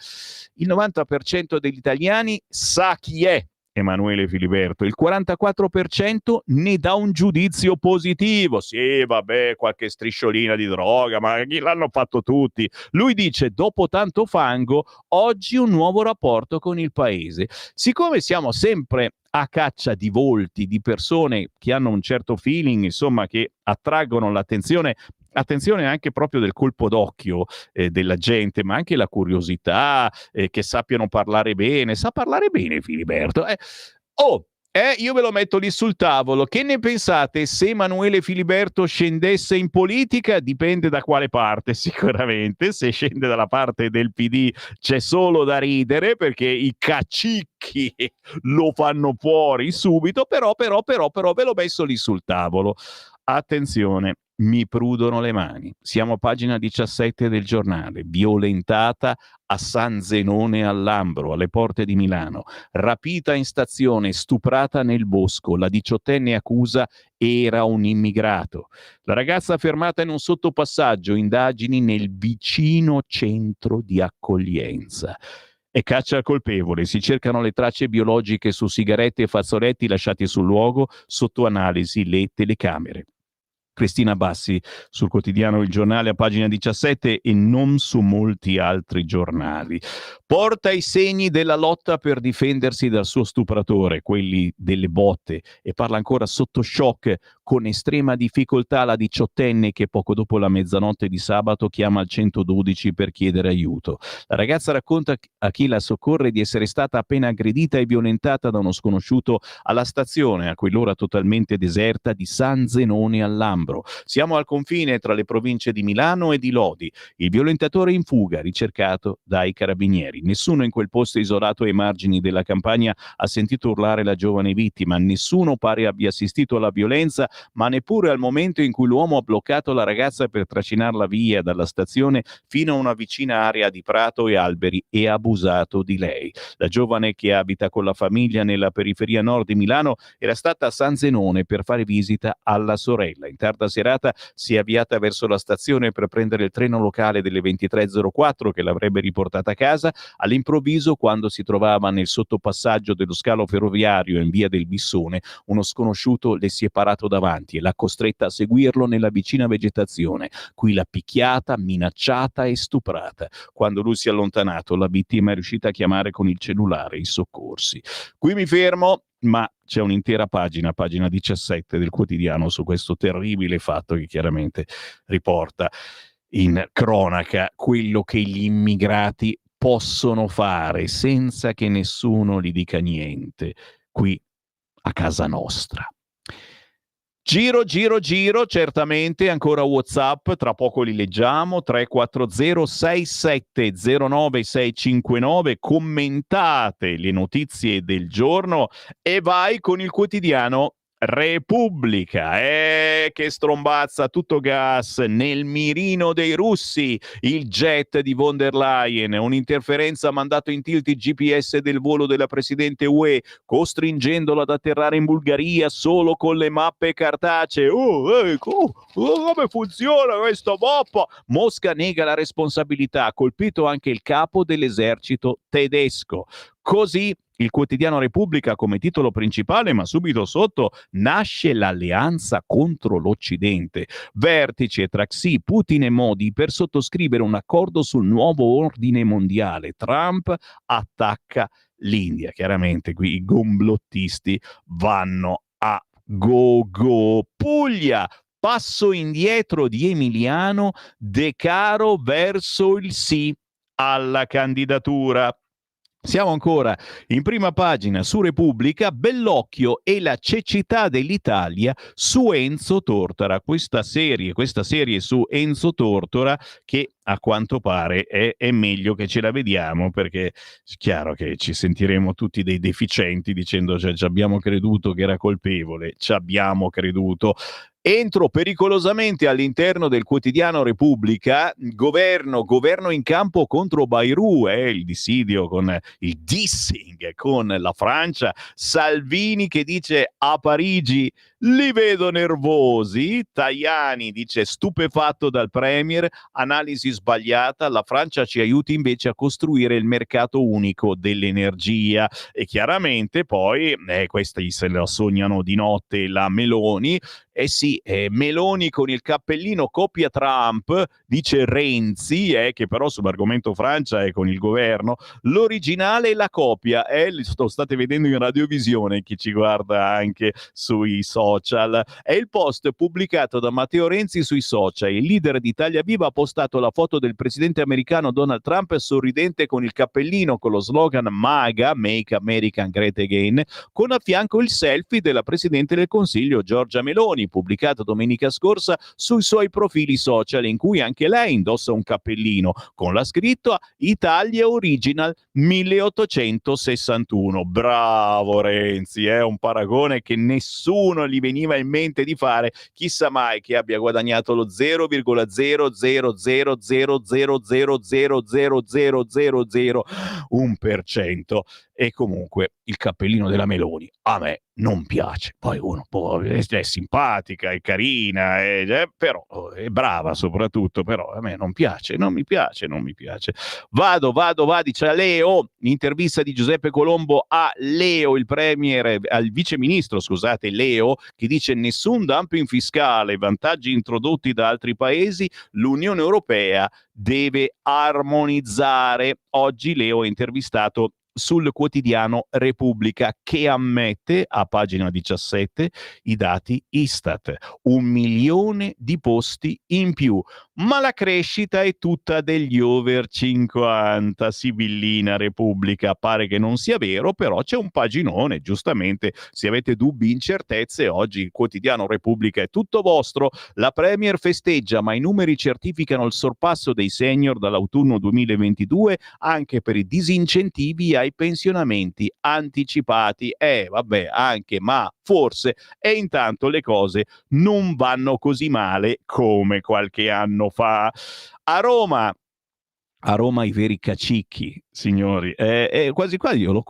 il 90% degli italiani sa chi è Emanuele Filiberto, il 44% ne dà un giudizio positivo. Sì, vabbè, qualche strisciolina di droga, ma l'hanno fatto tutti. Lui dice: dopo tanto fango, oggi un nuovo rapporto con il paese. Siccome siamo sempre a caccia di volti, di persone che hanno un certo feeling, insomma, che attraggono l'attenzione. Attenzione anche proprio del colpo d'occhio della gente, ma anche la curiosità, che sappiano parlare bene. Sa parlare bene Filiberto. Io ve lo metto lì sul tavolo. Che ne pensate se Emanuele Filiberto scendesse in politica? Dipende da quale parte, sicuramente. Se scende dalla parte del PD c'è solo da ridere, perché i cacicchi lo fanno fuori subito, però ve l'ho messo lì sul tavolo. Attenzione, mi prudono le mani. Siamo a pagina 17 del giornale. Violentata a San Zenone al Lambro, alle porte di Milano. Rapita in stazione, stuprata nel bosco. La 18enne accusa era un immigrato. La ragazza fermata in un sottopassaggio, indagini nel vicino centro di accoglienza. E caccia al colpevole, si cercano le tracce biologiche su sigarette e fazzoletti lasciati sul luogo, sotto analisi le telecamere. Cristina Bassi sul quotidiano Il Giornale a pagina 17 e non su molti altri giornali. Porta i segni della lotta per difendersi dal suo stupratore, quelli delle botte, e parla ancora sotto shock, con estrema difficoltà, la 18enne che poco dopo la mezzanotte di sabato chiama il 112 per chiedere aiuto. La ragazza racconta a chi la soccorre di essere stata appena aggredita e violentata da uno sconosciuto alla stazione, a quell'ora totalmente deserta, di San Zenone al Lambro. Siamo al confine tra le province di Milano e di Lodi. Il violentatore in fuga, ricercato dai carabinieri. Nessuno in quel posto isolato ai margini della campagna ha sentito urlare la giovane vittima. Nessuno pare abbia assistito alla violenza, ma neppure al momento in cui l'uomo ha bloccato la ragazza per trascinarla via dalla stazione fino a una vicina area di prato e alberi e ha abusato di lei. La giovane, che abita con la famiglia nella periferia nord di Milano, era stata a San Zenone per fare visita alla sorella. In tarda serata si è avviata verso la stazione per prendere il treno locale delle 23:04 che l'avrebbe riportata a casa. All'improvviso, quando si trovava nel sottopassaggio dello scalo ferroviario in via del Bissone, uno sconosciuto le si è parato davanti e l'ha costretta a seguirlo nella vicina vegetazione. Qui l'ha picchiata, minacciata e stuprata. Quando lui si è allontanato, la vittima è riuscita a chiamare con il cellulare i soccorsi. Qui mi fermo, ma c'è un'intera pagina 17 del quotidiano su questo terribile fatto che chiaramente riporta in cronaca quello che gli immigrati possono fare senza che nessuno gli dica niente qui a casa nostra. Giro, certamente ancora WhatsApp, tra poco li leggiamo, 340 6709 659, commentate le notizie del giorno e vai con il quotidiano Repubblica. Che strombazza, tutto gas, nel mirino dei russi, il jet di von der Leyen, un'interferenza ha mandato in tilt il GPS del volo della presidente UE, costringendolo ad atterrare in Bulgaria solo con le mappe cartacee. Come funziona questa mappa? Mosca nega la responsabilità, ha colpito anche il capo dell'esercito tedesco. Così il quotidiano Repubblica come titolo principale, ma subito sotto nasce l'alleanza contro l'Occidente. Vertice tra Xi, Putin e Modi per sottoscrivere un accordo sul nuovo ordine mondiale. Trump attacca l'India. Chiaramente qui i gomblottisti vanno a go. Puglia, passo indietro di Emiliano, Decaro verso il sì alla candidatura. Siamo ancora in prima pagina su Repubblica, Bellocchio e la cecità dell'Italia su Enzo Tortora. Questa serie su Enzo Tortora che a quanto pare è meglio che ce la vediamo, perché è chiaro che ci sentiremo tutti dei deficienti dicendo cioè, ci abbiamo creduto che era colpevole, ci abbiamo creduto. Entro pericolosamente all'interno del quotidiano Repubblica, governo in campo contro Bayrou, il dissidio con il dissing con la Francia, Salvini che dice a Parigi li vedo nervosi. Tajani dice stupefatto dal premier, analisi sbagliata, la Francia ci aiuti invece a costruire il mercato unico dell'energia. E chiaramente poi, questi se la sognano di notte, la Meloni, sì, Meloni con il cappellino copia Trump, dice Renzi, che però sull'argomento Francia è con il governo, l'originale e la copia, lo state vedendo in radiovisione, chi ci guarda anche sui social, è il post pubblicato da Matteo Renzi sui social. Il leader di Italia Viva ha postato la foto del presidente americano Donald Trump sorridente con il cappellino con lo slogan MAGA, Make America Great Again, con a fianco il selfie della Presidente del Consiglio Giorgia Meloni, pubblicato domenica scorsa sui suoi profili social, in cui anche lei indossa un cappellino con la scritta Italia Original 1861. Bravo Renzi, è un paragone che nessuno gli veniva in mente di fare, chissà mai che abbia guadagnato lo 0,00000000001%. E comunque il cappellino della Meloni a me non piace. Poi uno è simpatica, è carina, però è brava soprattutto, però a me non piace, non mi piace. Vado, dice Leo, intervista di Giuseppe Colombo a Leo, il premier, al viceministro, scusate, Leo, che dice nessun dumping fiscale, vantaggi introdotti da altri paesi, l'Unione Europea deve armonizzare. Oggi Leo è intervistato sul quotidiano Repubblica, che ammette a pagina 17 i dati Istat, 1 milione di posti in più, ma la crescita è tutta degli over 50, sibillina Repubblica. Pare che non sia vero, però c'è un paginone, giustamente, se avete dubbi, incertezze, oggi il quotidiano Repubblica è tutto vostro. La Premier festeggia, ma i numeri certificano il sorpasso dei senior dall'autunno 2022 anche per i disincentivi ai pensionamenti anticipati. Vabbè, anche, ma forse, e intanto le cose non vanno così male come qualche anno fa. A Roma i veri cacicchi, signori, quasi quasi io glielo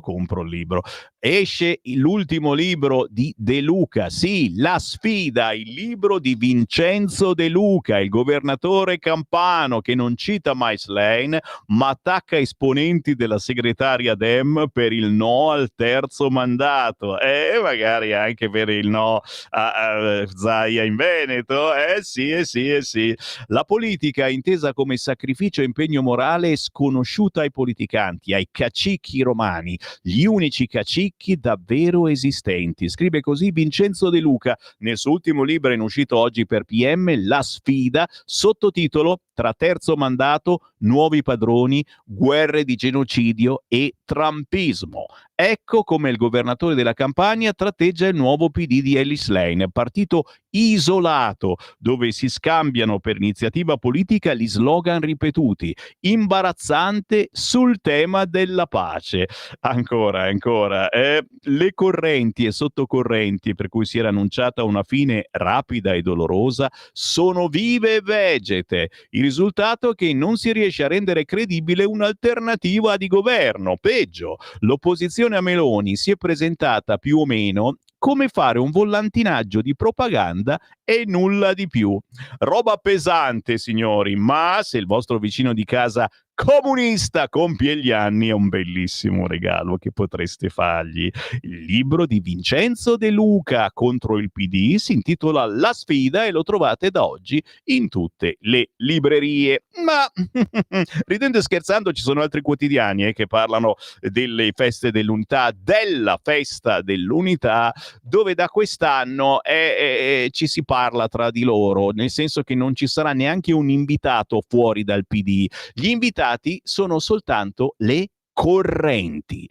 compro il libro. Esce l'ultimo libro di De Luca, sì, La sfida, il libro di Vincenzo De Luca, il governatore campano che non cita mai Schlein, ma attacca esponenti della segretaria Dem per il no al terzo mandato, e magari anche per il no a Zaia in Veneto, sì. La politica intesa come sacrificio e impegno morale è sconosciuta ai politicanti, ai cacicchi romani, gli unici cacicchi davvero esistenti. Scrive così Vincenzo De Luca nel suo ultimo libro in uscito oggi per PM, La sfida, sottotitolo Tra terzo mandato, nuovi padroni, guerre di genocidio e trumpismo. Ecco come il governatore della Campania tratteggia il nuovo PD di Ellis Lane, partito isolato, dove si scambiano per iniziativa politica gli slogan ripetuti, imbarazzante sul tema della pace. Ancora, le correnti e sottocorrenti per cui si era annunciata una fine rapida e dolorosa sono vive e vegete. Il risultato è che non si riesce a rendere credibile un'alternativa di governo. Peggio, l'opposizione a Meloni si è presentata più o meno come fare un volantinaggio di propaganda e nulla di più. Roba pesante, signori, ma se il vostro vicino di casa comunista compie gli anni, è un bellissimo regalo che potreste fargli. Il libro di Vincenzo De Luca contro il PD si intitola La sfida e lo trovate da oggi in tutte le librerie. Ma ridendo e scherzando, ci sono altri quotidiani che parlano delle feste dell'unità, della festa dell'unità, dove da quest'anno ci si parla tra di loro, nel senso che non ci sarà neanche un invitato fuori dal PD. Gli invitati sono soltanto le correnti.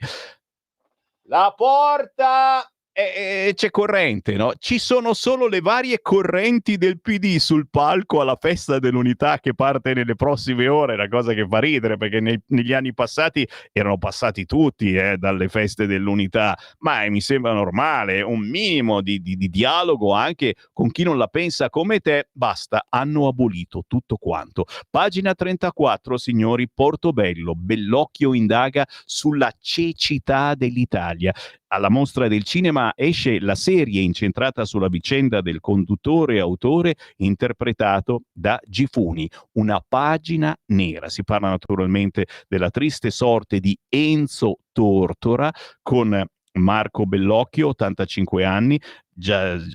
La porta c'è corrente, no? Ci sono solo le varie correnti del PD sul palco alla festa dell'unità che parte nelle prossime ore, una cosa che fa ridere perché negli anni passati erano passati tutti dalle feste dell'unità, ma mi sembra normale, un minimo di dialogo anche con chi non la pensa come te. Basta, hanno abolito tutto quanto. Pagina 34, signori, Portobello, Bellocchio indaga sulla cecità dell'Italia. Alla Mostra del Cinema esce la serie incentrata sulla vicenda del conduttore e autore interpretato da Gifuni, Una pagina nera. Si parla naturalmente della triste sorte di Enzo Tortora con Marco Bellocchio, 85 anni,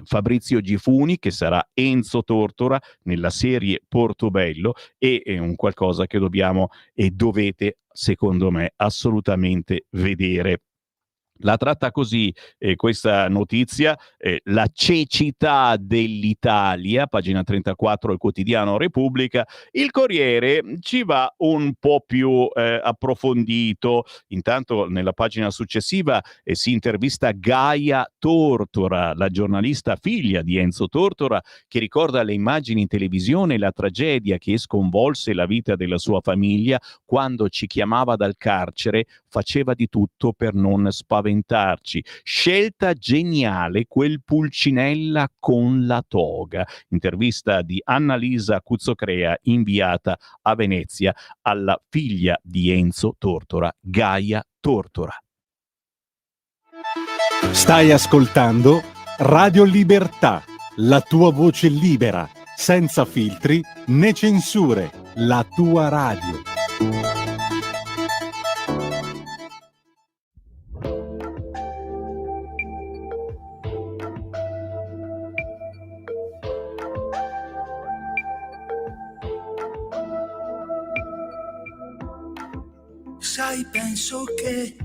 Fabrizio Gifuni, che sarà Enzo Tortora nella serie Portobello, e è un qualcosa che dobbiamo e dovete, secondo me, assolutamente vedere. La tratta così questa notizia, la cecità dell'Italia, pagina 34 il quotidiano Repubblica. Il Corriere ci va un po' più approfondito. Intanto nella pagina successiva si intervista Gaia Tortora, la giornalista figlia di Enzo Tortora, che ricorda le immagini in televisione e la tragedia che sconvolse la vita della sua famiglia quando ci chiamava dal carcere, faceva di tutto per non spaventarci. Scelta geniale quel Pulcinella con la toga. Intervista di Annalisa Cuzzocrea inviata a Venezia alla figlia di Enzo Tortora, Gaia Tortora. Stai ascoltando Radio Libertà, la tua voce libera, senza filtri né censure, la tua radio. Sai, penso che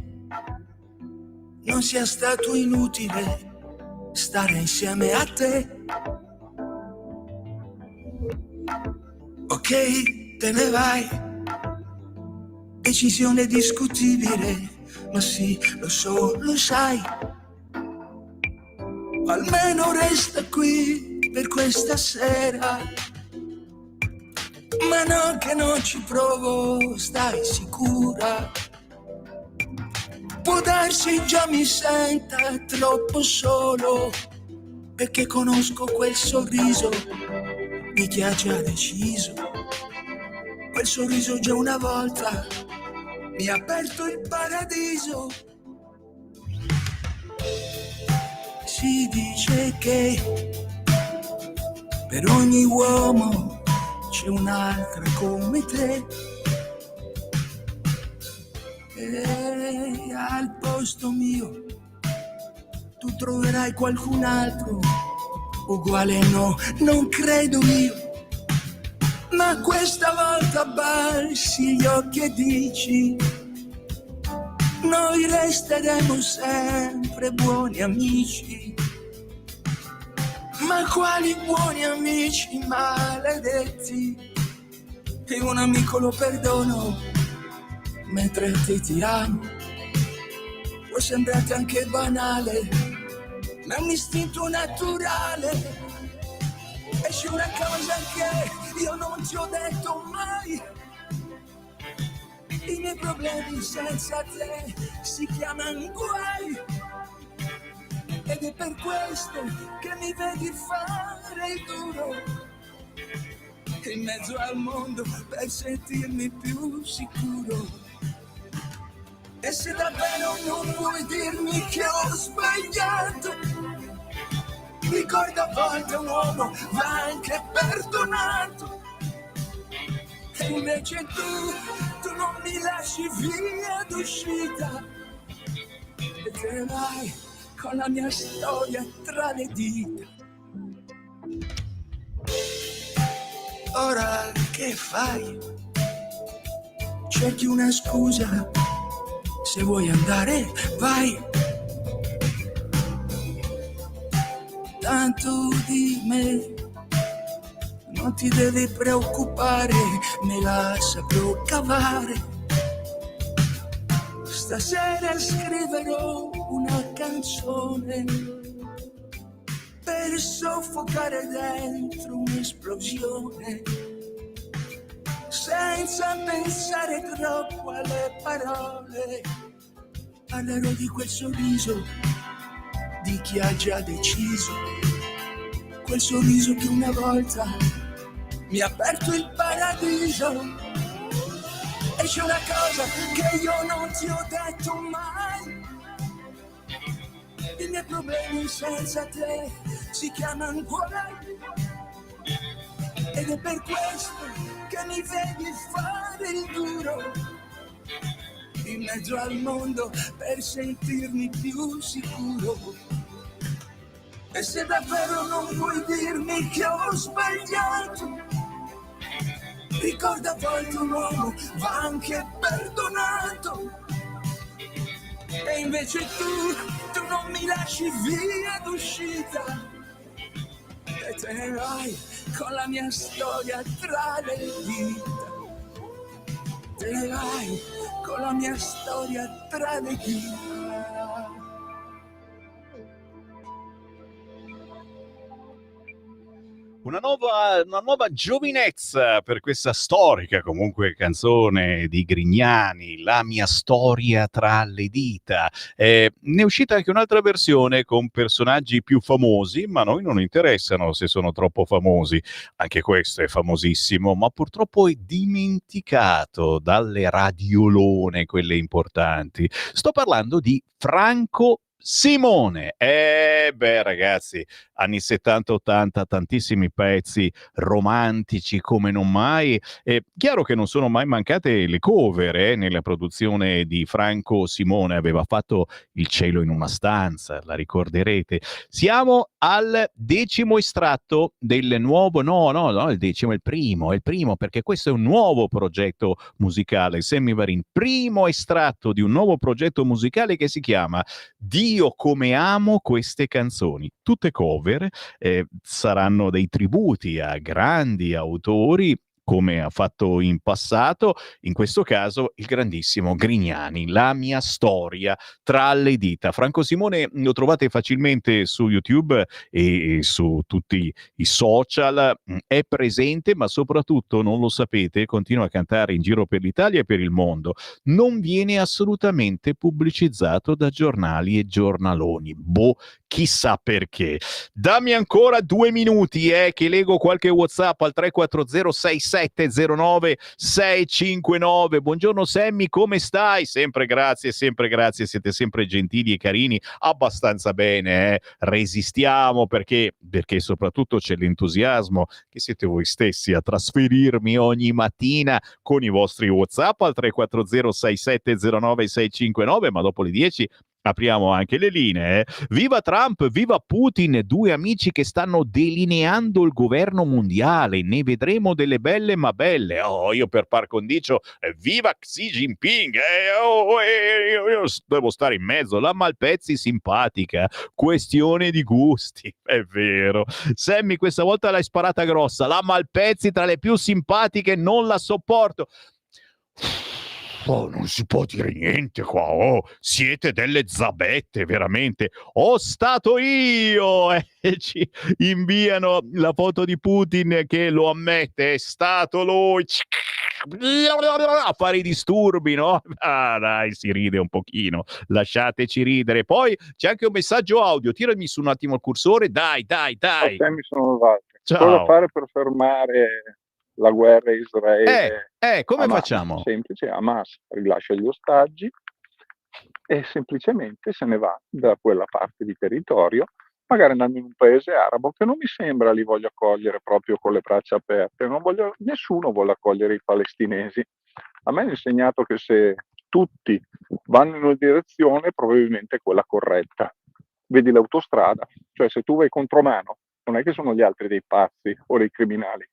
non sia stato inutile stare insieme a te. Ok, te ne vai, decisione discutibile, ma sì, lo so, lo sai. Almeno resta qui per questa sera. Ma no, che non ci provo, stai sicura? Può darsi già mi senta troppo solo, perché conosco quel sorriso di chi ha già deciso. Quel sorriso già una volta mi ha aperto il paradiso. Si dice che per ogni uomo c'è un'altra come te, e al posto mio tu troverai qualcun altro uguale. No, non credo io, ma questa volta balzi gli occhi e dici: noi resteremo sempre buoni amici. Ma quali buoni amici maledetti? E un amico lo perdono, mentre a te ti amo. Può sembrarti anche banale, ma è un istinto naturale. E c'è una cosa che io non ti ho detto mai: i miei problemi senza te si chiamano guai. Ed è per questo che mi vedi fare il duro in mezzo al mondo per sentirmi più sicuro. E se davvero non vuoi dirmi che ho sbagliato, ricorda, a volte un uomo va anche perdonato. E invece tu non mi lasci via d'uscita e te ne vai con la mia storia tra le dita. Ora che fai? Cerchi una scusa, se vuoi andare vai. Tanto di me non ti devi preoccupare, me la saprò cavare. Stasera scriverò una canzone per soffocare dentro un'esplosione, senza pensare troppo alle parole. Parlerò di quel sorriso di chi ha già deciso, quel sorriso che una volta mi ha aperto il paradiso. E c'è una cosa che io non ti ho detto mai: miei problemi senza te si chiamano guai. Ed è per questo che mi vedi fare il duro in mezzo al mondo per sentirmi più sicuro. E se davvero non vuoi dirmi che ho sbagliato, ricorda, a volte un uomo va anche perdonato. E invece tu non mi lasci via d'uscita e te ne vai con la mia storia tra le dita. Te ne vai con la mia storia tra le dita. Una nuova giovinezza per questa storica comunque canzone di Grignani, La mia storia tra le dita. Ne è uscita anche un'altra versione con personaggi più famosi, ma a noi non interessano se sono troppo famosi. Anche questo è famosissimo, ma purtroppo è dimenticato dalle radiolone, quelle importanti. Sto parlando di Franco Simone. Ragazzi, anni 70-80, tantissimi pezzi romantici come non mai. È chiaro che non sono mai mancate le cover nella produzione di Franco Simone. Aveva fatto Il cielo in una stanza, la ricorderete. Siamo al 10° estratto del nuovo, no, il 10° è il primo, perché questo è un nuovo progetto musicale. Sammy Varin, primo estratto di un nuovo progetto musicale che si chiama Dio come amo queste canzoni, tutte cover, saranno dei tributi a grandi autori come ha fatto in passato, in questo caso il grandissimo Grignani, La mia storia tra le dita. Franco Simone lo trovate facilmente su YouTube e su tutti i social, è presente, ma soprattutto, non lo sapete, continua a cantare in giro per l'Italia e per il mondo. Non viene assolutamente pubblicizzato da giornali e giornaloni. Chissà perché. Dammi ancora 2 minuti, che leggo qualche WhatsApp al 340 6709 659. Buongiorno Sammy, come stai? Sempre grazie, siete sempre gentili e carini, abbastanza bene, resistiamo perché soprattutto c'è l'entusiasmo che siete voi stessi a trasferirmi ogni mattina con i vostri WhatsApp al 340 6709 659, ma dopo le 10 apriamo anche le linee. Viva Trump, viva Putin, due amici che stanno delineando il governo mondiale. Ne vedremo delle belle ma belle. Io per par condicio, viva Xi Jinping. Io devo stare in mezzo. La Malpezzi simpatica. Questione di gusti, è vero. Sammy, questa volta l'hai sparata grossa. La Malpezzi tra le più simpatiche, non la sopporto. Non si può dire niente qua, siete delle zabette, veramente. Stato io! Ci inviano la foto di Putin che lo ammette, è stato lui. A fare i disturbi, no? Dai, si ride un pochino, lasciateci ridere. Poi c'è anche un messaggio audio, tirami su un attimo il cursore, dai. Mi sono Walter. Ciao. Cosa fare per fermare la guerra Israele? Come Hamas? facciamo? Semplice, Hamas rilascia gli ostaggi e semplicemente se ne va da quella parte di territorio, magari andando in un paese arabo che non mi sembra li voglia accogliere proprio con le braccia aperte. Nessuno vuole accogliere i palestinesi. A me hanno insegnato che se tutti vanno in una direzione, probabilmente è quella corretta. Vedi l'autostrada, cioè se tu vai contromano, non è che sono gli altri dei pazzi o dei criminali.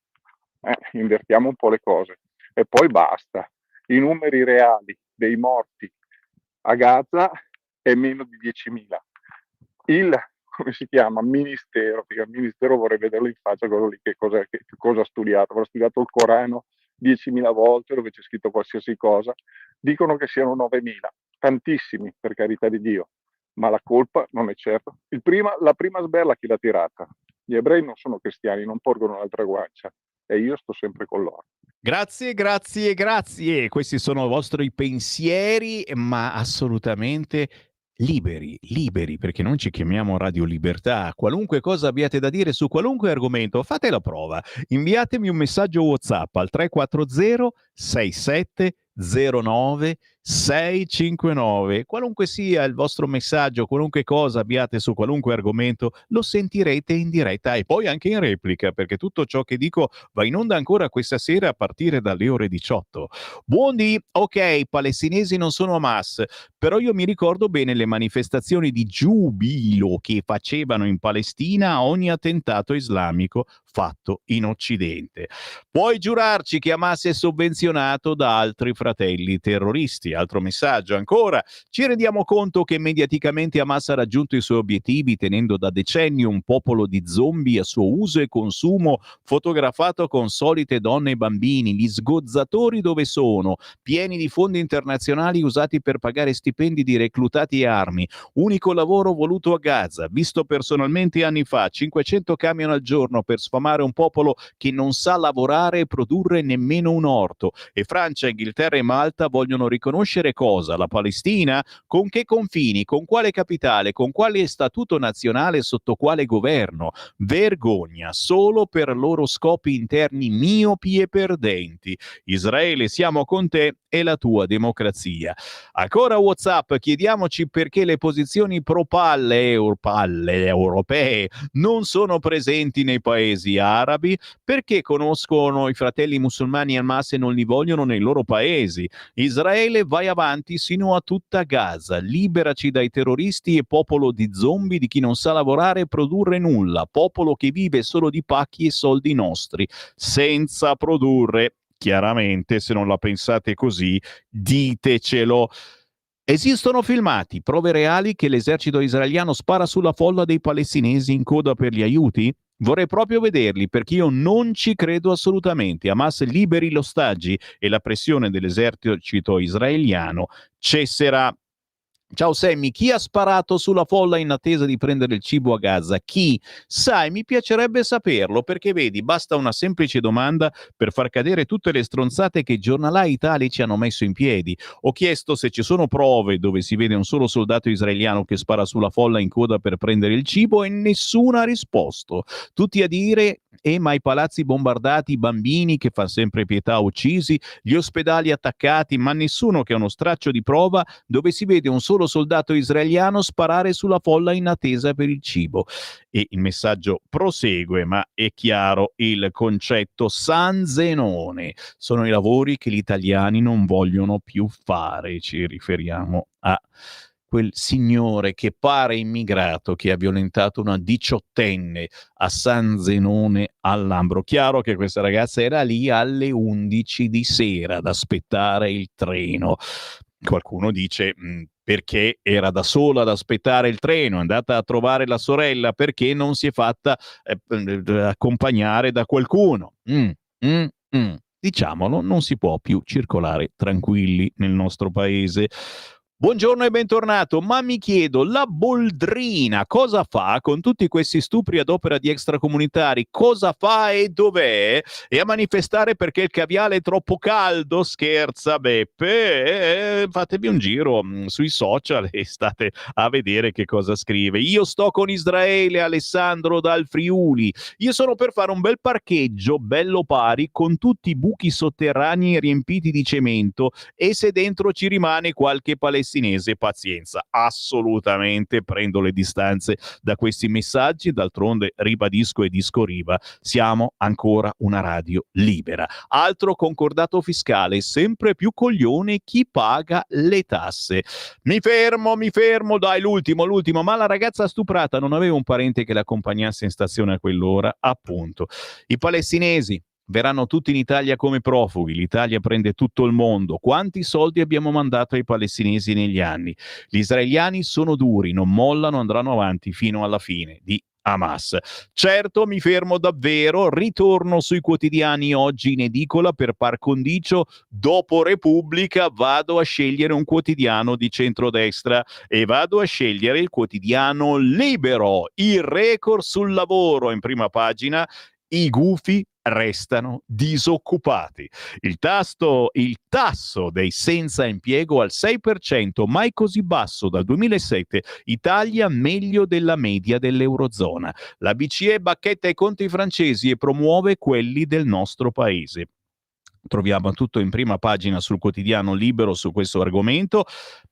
Invertiamo un po' le cose. E poi basta. I numeri reali dei morti a Gaza è meno di 10.000. Il ministero, perché il ministero vorrei vederlo in faccia quello lì che cosa ha studiato. Avrà studiato il Corano 10.000 volte dove c'è scritto qualsiasi cosa. Dicono che siano 9.000, tantissimi, per carità di Dio, ma la colpa non è certa. La prima sberla chi l'ha tirata? Gli ebrei non sono cristiani, non porgono un'altra guancia. E io sto sempre con loro. Grazie. Questi sono i vostri pensieri, ma assolutamente liberi, perché noi ci chiamiamo Radio Libertà. Qualunque cosa abbiate da dire su qualunque argomento, fate la prova. Inviatemi un messaggio WhatsApp al 340 6709 659. Qualunque sia il vostro messaggio, qualunque cosa abbiate su qualunque argomento, lo sentirete in diretta e poi anche in replica, perché tutto ciò che dico va in onda ancora questa sera a partire dalle ore 18. Buondì, ok, i palestinesi non sono Hamas, però io mi ricordo bene le manifestazioni di giubilo che facevano in Palestina a ogni attentato islamico fatto in Occidente. Puoi giurarci che Hamas è sovvenzionato da altri fratelli terroristi. Altro messaggio ancora. Ci rendiamo conto che mediaticamente Hamas ha raggiunto i suoi obiettivi tenendo da decenni un popolo di zombie a suo uso e consumo, fotografato con solite donne e bambini. Gli sgozzatori dove sono? Pieni di fondi internazionali usati per pagare stipendi di reclutati e armi. Unico lavoro voluto a Gaza. Visto personalmente anni fa, 500 camion al giorno per sfamare un popolo che non sa lavorare e produrre nemmeno un orto. E Francia, Inghilterra e Malta vogliono riconoscere cosa? La Palestina? Con che confini? Con quale capitale? Con quale statuto nazionale? Sotto quale governo? Vergogna, solo per loro scopi interni miopi e perdenti. Israele, siamo con te e la tua democrazia. Ancora WhatsApp, chiediamoci perché le posizioni pro palle europee non sono presenti nei paesi arabi, perché conoscono i fratelli musulmani Hamas e non li vogliono nei loro paesi. Israele, vai avanti sino a tutta Gaza, liberaci dai terroristi e popolo di zombie, di chi non sa lavorare e produrre nulla, popolo che vive solo di pacchi e soldi nostri, senza produrre. Chiaramente, se non la pensate così, ditecelo. Esistono filmati, prove reali che l'esercito israeliano spara sulla folla dei palestinesi in coda per gli aiuti? Vorrei proprio vederli, perché io non ci credo assolutamente. Hamas liberi gli ostaggi e la pressione dell'esercito israeliano cesserà. Ciao Sammy, chi ha sparato sulla folla in attesa di prendere il cibo a Gaza? Chi? Sai, mi piacerebbe saperlo, perché vedi, basta una semplice domanda per far cadere tutte le stronzate che i giornalai italici hanno messo in piedi. Ho chiesto se ci sono prove dove si vede un solo soldato israeliano che spara sulla folla in coda per prendere il cibo e nessuno ha risposto. Tutti a dire, ma i palazzi bombardati, i bambini che fa sempre pietà uccisi, gli ospedali attaccati, ma nessuno che ha uno straccio di prova dove si vede un solo soldato israeliano sparare sulla folla in attesa per il cibo. E il messaggio prosegue, ma è chiaro il concetto. San Zenone sono i lavori che gli italiani non vogliono più fare. Ci riferiamo a quel signore che pare immigrato che ha violentato una 18enne a San Zenone al Lambro. Chiaro che questa ragazza era lì alle 11 di sera ad aspettare il treno. Qualcuno dice perché era da sola ad aspettare il treno, è andata a trovare la sorella, perché non si è fatta accompagnare da qualcuno. Diciamolo, non si può più circolare tranquilli nel nostro paese. Buongiorno e bentornato, ma mi chiedo, la Boldrina cosa fa con tutti questi stupri ad opera di extracomunitari? Cosa fa e dov'è? E a manifestare perché il caviale è troppo caldo? Scherza Beppe? Fatevi un giro sui social e state a vedere che cosa scrive. Io sto con Israele, Alessandro dal Friuli. Io sono per fare un bel parcheggio, bello pari, con tutti i buchi sotterranei riempiti di cemento, e se dentro ci rimane qualche palestinese, pazienza. Assolutamente prendo le distanze da questi messaggi. D'altronde ribadisco e discoriva, siamo ancora una radio libera. Altro concordato fiscale, sempre più coglione chi paga le tasse. Mi fermo, dai, l'ultimo, ma la ragazza stuprata non aveva un parente che l'accompagnasse in stazione a quell'ora? Appunto. I palestinesi verranno tutti in Italia come profughi, l'Italia prende tutto il mondo. Quanti soldi abbiamo mandato ai palestinesi negli anni? Gli israeliani sono duri, non mollano, andranno avanti fino alla fine di Hamas. Certo, mi fermo davvero, ritorno sui quotidiani oggi in edicola per par condicio. Dopo Repubblica vado a scegliere un quotidiano di centrodestra e vado a scegliere il quotidiano Libero. Il record sul lavoro in prima pagina. I gufi restano disoccupati. Il tasso dei senza impiego al 6%, mai così basso dal 2007. Italia meglio della media dell'Eurozona. La BCE bacchetta i conti francesi e promuove quelli del nostro paese. Troviamo tutto in prima pagina sul quotidiano Libero su questo argomento.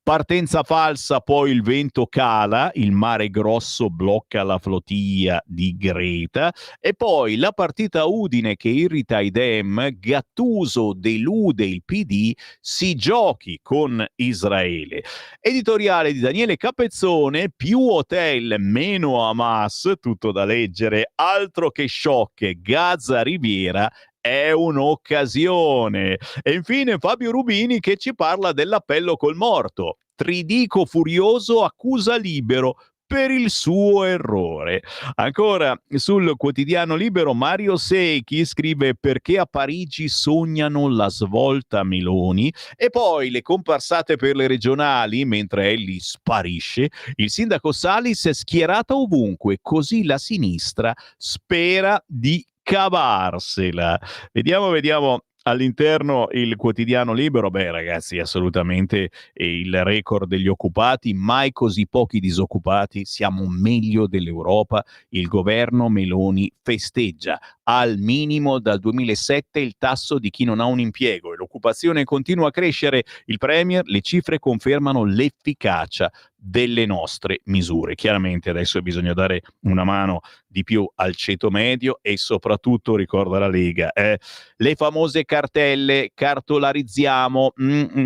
Partenza falsa, poi il vento cala, il mare grosso blocca la flottiglia di Greta, e poi la partita Udine che irrita i Dem, Gattuso delude il PD, si giochi con Israele. Editoriale di Daniele Capezzone, più hotel, meno Hamas, tutto da leggere, altro che sciocche, Gaza Riviera è un'occasione. E infine Fabio Rubini che ci parla dell'appello col morto. Tridico furioso accusa Libero per il suo errore. Ancora sul quotidiano Libero Mario Secchi scrive perché a Parigi sognano la svolta Meloni, e poi le comparsate per le regionali mentre Elli sparisce, il sindaco Salis è schierata ovunque, così la sinistra spera di cavarsela. Vediamo all'interno il quotidiano Libero. Beh ragazzi, assolutamente il record degli occupati, mai così pochi disoccupati, siamo meglio dell'Europa, il governo Meloni festeggia al minimo dal 2007 il tasso di chi non ha un impiego e l'occupazione continua a crescere. Il Premier, le cifre confermano l'efficacia delle nostre misure. Chiaramente adesso bisogna dare una mano di più al ceto medio e soprattutto, ricorda la Lega, le famose cartelle, cartolarizziamo,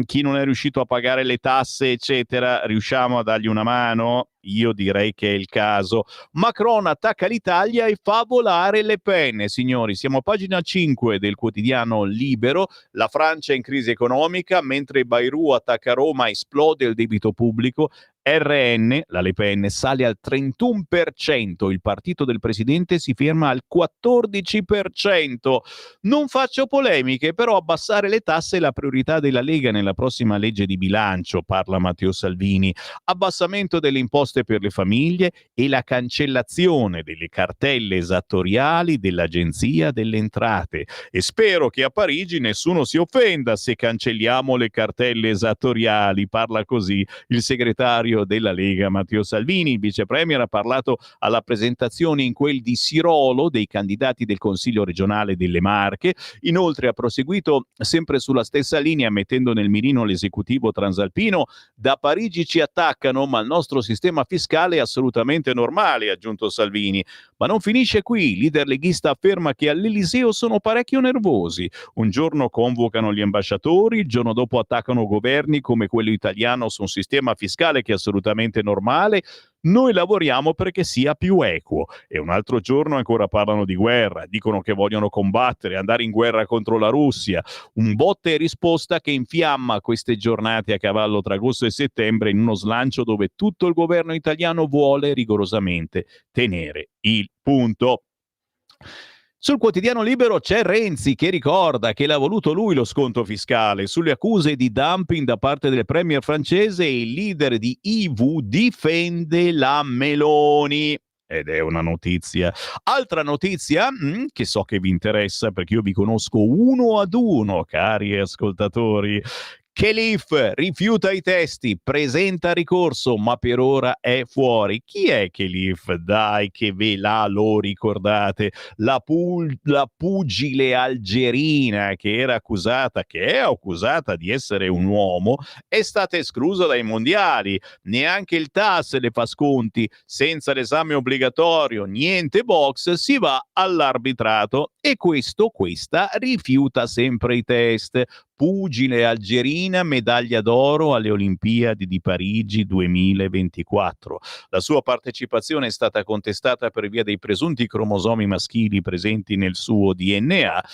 chi non è riuscito a pagare le tasse eccetera, riusciamo a dargli una mano? Io direi che è il caso. Macron attacca l'Italia e fa volare Le Pen. Signori, siamo a pagina 5 del quotidiano Libero. La Francia è in crisi economica, mentre Bayrou attacca Roma, esplode il debito pubblico. RN, la Le Pen, sale al 31%, il partito del presidente si ferma al 14%. Non faccio polemiche, però abbassare le tasse è la priorità della Lega nella prossima legge di bilancio, parla Matteo Salvini. Abbassamento delle imposte per le famiglie e la cancellazione delle cartelle esattoriali dell'Agenzia delle Entrate. E spero che a Parigi nessuno si offenda se cancelliamo le cartelle esattoriali, parla così il segretario della Lega Matteo Salvini. Il vice premier ha parlato alla presentazione in quel di Sirolo dei candidati del Consiglio regionale delle Marche. Inoltre ha proseguito sempre sulla stessa linea mettendo nel mirino l'esecutivo transalpino. Da Parigi ci attaccano, ma il nostro sistema fiscale è assolutamente normale, ha aggiunto Salvini. Ma non finisce qui, il leader leghista afferma che all'Eliseo sono parecchio nervosi. Un giorno convocano gli ambasciatori, il giorno dopo attaccano governi come quello italiano su un sistema fiscale che è assolutamente normale. Noi lavoriamo perché sia più equo. E un altro giorno ancora parlano di guerra, dicono che vogliono combattere, andare in guerra contro la Russia. Un botta e risposta che infiamma queste giornate a cavallo tra agosto e settembre in uno slancio dove tutto il governo italiano vuole rigorosamente tenere il punto. Sul quotidiano Libero c'è Renzi che ricorda che l'ha voluto lui lo sconto fiscale. Sulle accuse di dumping da parte del premier francese, il leader di IVU difende la Meloni. Ed è una notizia. Altra notizia che so che vi interessa perché io vi conosco uno ad uno, cari ascoltatori. Khelif rifiuta i testi, presenta ricorso, ma per ora è fuori. Chi è Khelif? Dai, che ve lo ricordate? La pugile algerina che è accusata di essere un uomo, è stata esclusa dai mondiali. Neanche il TAS le fa sconti. Senza l'esame obbligatorio, niente box, si va all'arbitrato. E questa rifiuta sempre i test. Pugile algerina, medaglia d'oro alle Olimpiadi di Parigi 2024. La sua partecipazione è stata contestata per via dei presunti cromosomi maschili presenti nel suo DNA.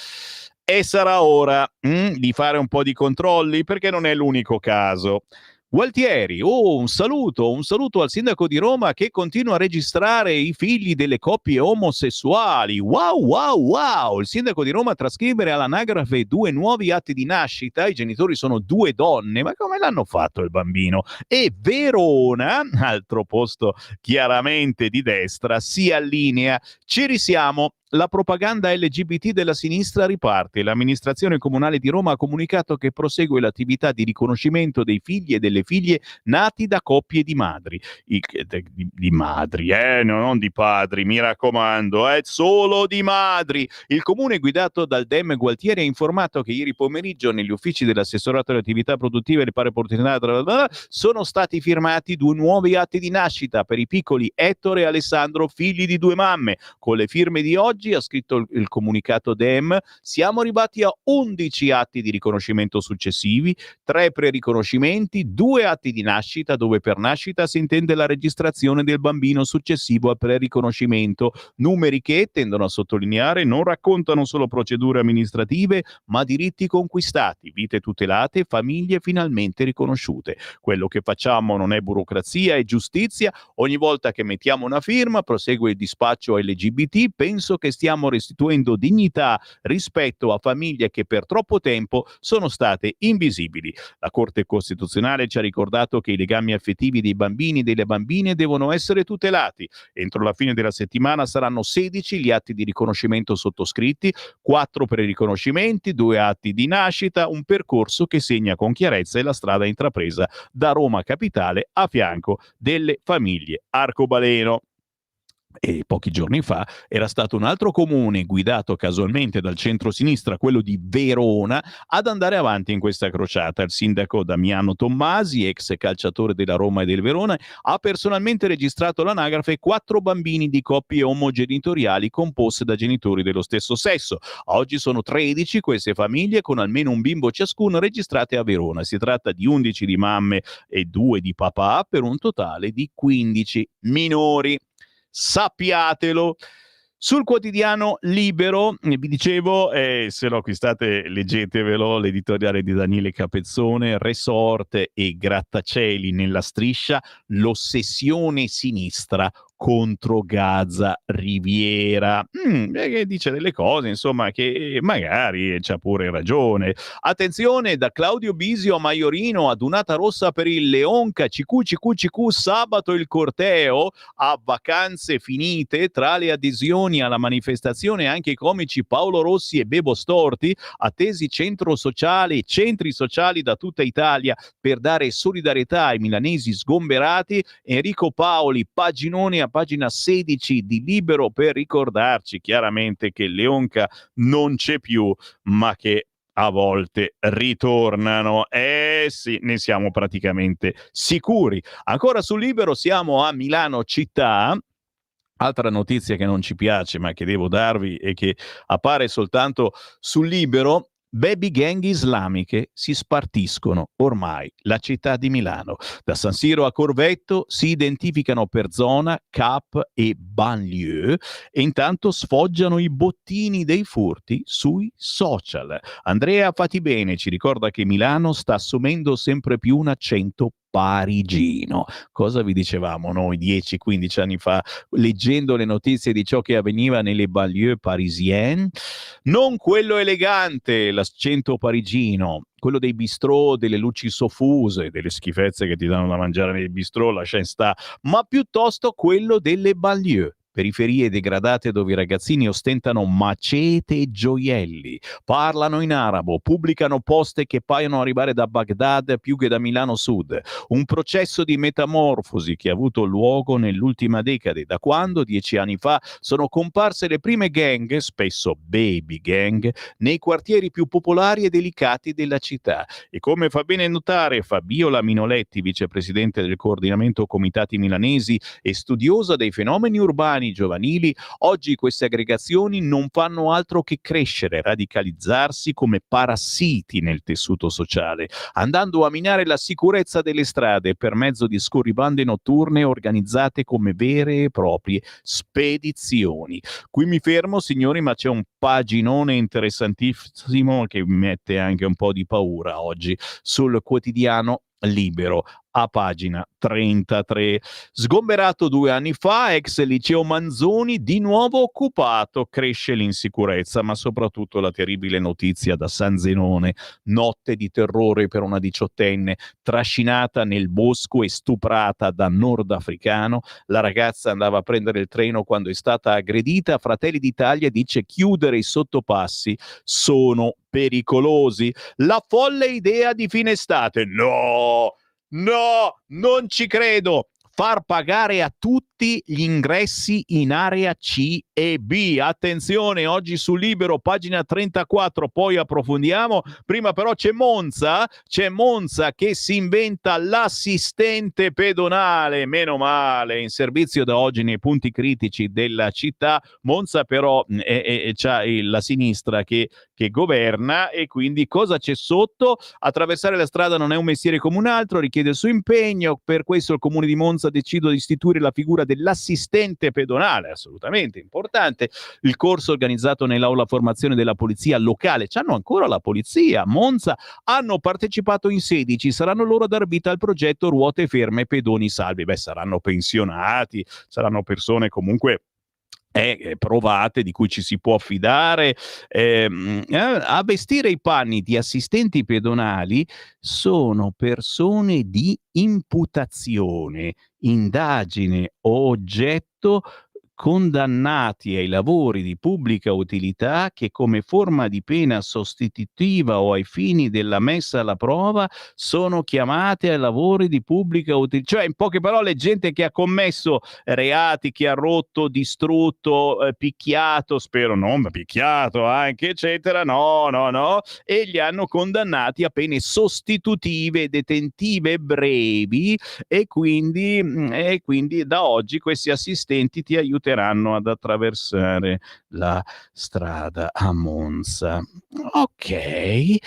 E sarà ora di fare un po' di controlli perché non è l'unico caso. Gualtieri, un saluto al sindaco di Roma che continua a registrare i figli delle coppie omosessuali. Wow! Il sindaco di Roma a trascrivere all'anagrafe 2 nuovi atti di nascita, i genitori sono 2 donne, ma come l'hanno fatto il bambino? E Verona, altro posto chiaramente di destra, si allinea. Ci risiamo. la propaganda LGBT della sinistra riparte. L'amministrazione comunale di Roma ha comunicato che prosegue l'attività di riconoscimento dei figli e delle figlie nati da coppie di madri. Di madri, non di padri, mi raccomando, solo di madri. Il comune guidato dal Dem Gualtieri ha informato che ieri pomeriggio negli uffici dell'assessorato alle attività produttive e le pari opportunità sono stati firmati 2 nuovi atti di nascita per i piccoli Ettore e Alessandro, figli di 2 mamme. Con le firme di oggi, ha scritto il comunicato Dem, siamo arrivati a 11 atti di riconoscimento successivi, 3 pre-riconoscimenti, 2 atti di nascita dove per nascita si intende la registrazione del bambino successivo al pre-riconoscimento, numeri che, tendono a sottolineare, non raccontano solo procedure amministrative, ma diritti conquistati, vite tutelate, famiglie finalmente riconosciute. Quello che facciamo non è burocrazia, è giustizia. Ogni volta che mettiamo una firma, prosegue il dispaccio LGBT, penso che stiamo restituendo dignità rispetto a famiglie che per troppo tempo sono state invisibili. La Corte Costituzionale ci ha ricordato che i legami affettivi dei bambini e delle bambine devono essere tutelati. Entro la fine della settimana saranno 16 gli atti di riconoscimento sottoscritti, 4 per i riconoscimenti, 2 atti di nascita, un percorso che segna con chiarezza la strada intrapresa da Roma Capitale a fianco delle famiglie arcobaleno. E pochi giorni fa era stato un altro comune guidato casualmente dal centro-sinistra, quello di Verona, ad andare avanti in questa crociata. Il sindaco Damiano Tommasi, ex calciatore della Roma e del Verona, ha personalmente registrato l'anagrafe 4 bambini di coppie omogenitoriali composte da genitori dello stesso sesso. Oggi sono 13 queste famiglie con almeno un bimbo ciascuno registrate a Verona. Si tratta di 11 di mamme e 2 di papà per un totale di 15 minori. Sappiatelo. Sul quotidiano Libero, vi dicevo, se lo acquistate leggetevelo, l'editoriale di Daniele Capezzone, resort e grattacieli nella striscia, l'ossessione sinistra contro Gaza Riviera, che dice delle cose insomma che magari c'ha pure ragione. Attenzione, da Claudio Bisio a Maiorino, adunata rossa per il Leonca, CQ, sabato il corteo a vacanze finite, tra le adesioni alla manifestazione anche i comici Paolo Rossi e Bebo Storti, attesi centri sociali da tutta Italia per dare solidarietà ai milanesi sgomberati. Enrico Paoli, paginone a pagina 16 di Libero per ricordarci chiaramente che Leonca non c'è più, ma che a volte ritornano. Sì, ne siamo praticamente sicuri. Ancora sul Libero siamo a Milano città. Altra notizia che non ci piace, ma che devo darvi e che appare soltanto sul Libero: baby gang islamiche si spartiscono ormai la città di Milano. Da San Siro a Corvetto si identificano per zona, cap e banlieue e intanto sfoggiano i bottini dei furti sui social. Andrea Fatibene ci ricorda che Milano sta assumendo sempre più un accento parigino. Cosa vi dicevamo noi 10-15 anni fa leggendo le notizie di ciò che avveniva nelle banlieue parisienne? Non quello elegante, l'accento parigino, quello dei bistrò, delle luci soffuse, delle schifezze che ti danno da mangiare nei bistrò, lascia sta, ma piuttosto quello delle banlieue. Periferie degradate dove i ragazzini ostentano macete e gioielli, parlano in arabo, pubblicano poste che paiono arrivare da Baghdad più che da Milano Sud. Un processo di metamorfosi che ha avuto luogo nell'ultima decade, da quando 10 anni fa sono comparse le prime gang, spesso baby gang, nei quartieri più popolari e delicati della città. E come fa bene notare Fabiola Minoletti, vicepresidente del coordinamento comitati milanesi e studiosa dei fenomeni urbani giovanili, oggi queste aggregazioni non fanno altro che crescere, radicalizzarsi come parassiti nel tessuto sociale, andando a minare la sicurezza delle strade per mezzo di scorribande notturne organizzate come vere e proprie spedizioni. Qui mi fermo, signori, ma c'è un paginone interessantissimo che mette anche un po' di paura oggi sul quotidiano Libero a pagina 33. Sgomberato 2 anni fa, ex liceo Manzoni di nuovo occupato, cresce l'insicurezza, ma soprattutto la terribile notizia da San Zenone, notte di terrore per una diciottenne trascinata nel bosco e stuprata da nordafricano. La ragazza andava a prendere il treno quando è stata aggredita. Fratelli d'Italia dice chiudere i sottopassi sono pericolosi. La folle idea di fine estate. No, non ci credo. Far pagare a tutti gli ingressi in area C e B. Attenzione, oggi su Libero, pagina 34, poi approfondiamo. Prima però c'è Monza che si inventa l'assistente pedonale, meno male, in servizio da oggi nei punti critici della città. Monza però c'ha la sinistra che governa, e quindi cosa c'è sotto? Attraversare la strada non è un mestiere come un altro, richiede il suo impegno. Per questo il comune di Monza decide di istituire la figura dell'assistente pedonale, assolutamente importante. Il corso organizzato nell'aula formazione della polizia locale, c'hanno ancora la polizia, Monza, hanno partecipato in 16, saranno loro a dar vita al progetto Ruote Ferme Pedoni Salvi. Beh, saranno pensionati, saranno persone comunque provate, di cui ci si può fidare. A vestire i panni di assistenti pedonali sono persone di imputazione, indagine o oggetto condannati ai lavori di pubblica utilità che come forma di pena sostitutiva o ai fini della messa alla prova sono chiamate ai lavori di pubblica utilità. Cioè, in poche parole, gente che ha commesso reati, che ha rotto, distrutto, picchiato, spero non, ma picchiato anche, eccetera, no, e li hanno condannati a pene sostitutive, detentive brevi, e quindi da oggi questi assistenti ti aiuteranno ad attraversare la strada a Monza. Ok.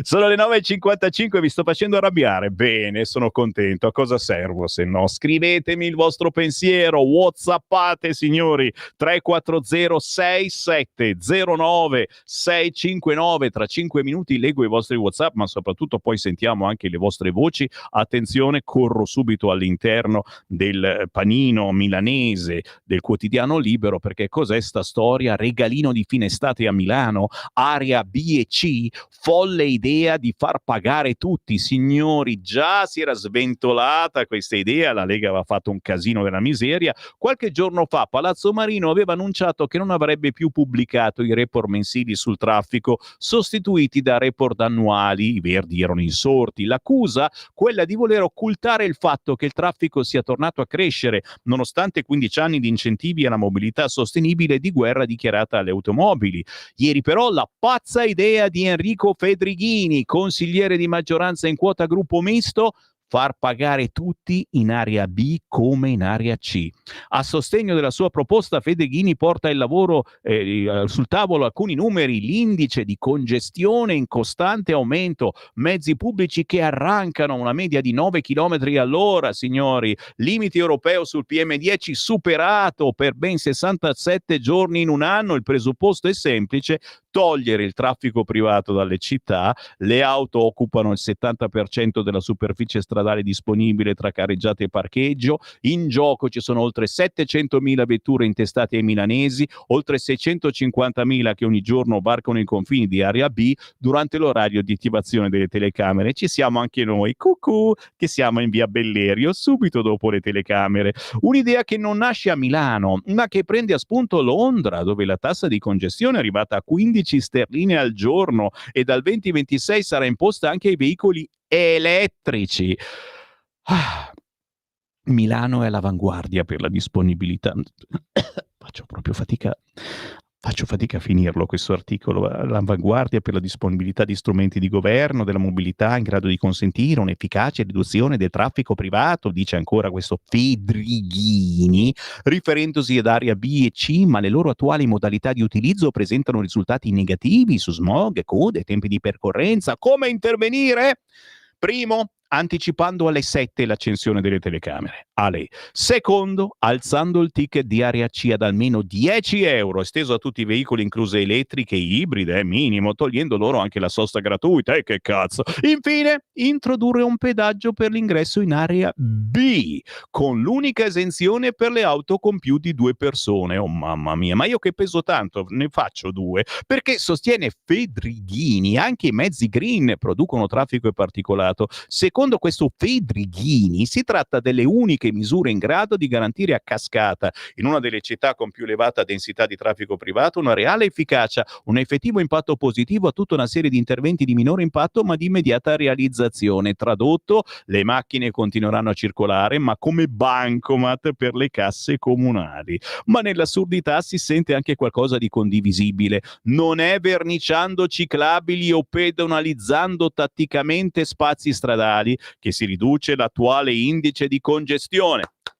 Sono le 9:55, vi sto facendo arrabbiare. Bene, sono contento. A cosa servo se no? Scrivetemi il vostro pensiero, whatsappate signori, 340 6709 659. Tra 5 minuti leggo i vostri WhatsApp, ma soprattutto poi sentiamo anche le vostre voci. Attenzione, corro subito all'interno del panino milanese del quotidiano Libero, perché cos'è sta storia? Regalino di fine estate a Milano, area B e C, folle idea di far pagare tutti. Signori, già si era sventolata questa idea, la Lega aveva fatto un casino della miseria. Qualche giorno fa Palazzo Marino aveva annunciato che non avrebbe più pubblicato i report mensili sul traffico, sostituiti da report annuali. I Verdi erano insorti. L'accusa? Quella di voler occultare il fatto che il traffico sia tornato a crescere, nonostante 15 anni di incentivi alla mobilità sostenibile e di guerra dichiarata alle automobili. Ieri però la pazza idea di Enrico Fedrighini, consigliere di maggioranza in quota gruppo misto, far pagare tutti in area B come in area C. A sostegno della sua proposta, Fedrighini porta il lavoro sul tavolo alcuni numeri: l'indice di congestione in costante aumento, mezzi pubblici che arrancano una media di 9 km all'ora, signori, limite europeo sul PM10 superato per ben 67 giorni in un anno. Il presupposto è semplice: togliere il traffico privato dalle città. Le auto occupano il 70% della superficie stradale disponibile tra carreggiate e parcheggio. In gioco ci sono oltre 700.000 vetture intestate ai milanesi, oltre 650.000 che ogni giorno varcano i confini di area B durante l'orario di attivazione delle telecamere. Ci siamo anche noi, che siamo in via Bellerio, subito dopo le telecamere. Un'idea che non nasce a Milano, ma che prende a spunto Londra, dove la tassa di congestione è arrivata a 15 sterline al giorno e dal 2026 sarà imposta anche ai veicoli elettrici. Milano è all'avanguardia per la disponibilità. Faccio fatica a finirlo questo articolo. All'avanguardia per la disponibilità di strumenti di governo della mobilità in grado di consentire un'efficace riduzione del traffico privato, dice ancora questo Fedrighini, riferendosi ad area B e C, ma le loro attuali modalità di utilizzo presentano risultati negativi su smog, code, tempi di percorrenza. Come intervenire? Primo, anticipando alle 7 l'accensione delle telecamere. Ale. Secondo, alzando il ticket di area C ad almeno 10 euro, esteso a tutti i veicoli, incluse elettriche e ibride, minimo, togliendo loro anche la sosta gratuita. Che cazzo! Infine, introdurre un pedaggio per l'ingresso in area B, con l'unica esenzione per le auto con più di 2 persone. Oh mamma mia, ma io che peso tanto, ne faccio 2, perché sostiene Fedrighini, anche i mezzi green producono traffico e particolato. Secondo questo Fedrighini, si tratta delle uniche misure in grado di garantire a cascata, in una delle città con più elevata densità di traffico privato, una reale efficacia, un effettivo impatto positivo a tutta una serie di interventi di minore impatto ma di immediata realizzazione. Tradotto, le macchine continueranno a circolare ma come bancomat per le casse comunali. Ma nell'assurdità si sente anche qualcosa di condivisibile. Non è verniciando ciclabili o pedonalizzando tatticamente spazi stradali che si riduce l'attuale indice di congestione.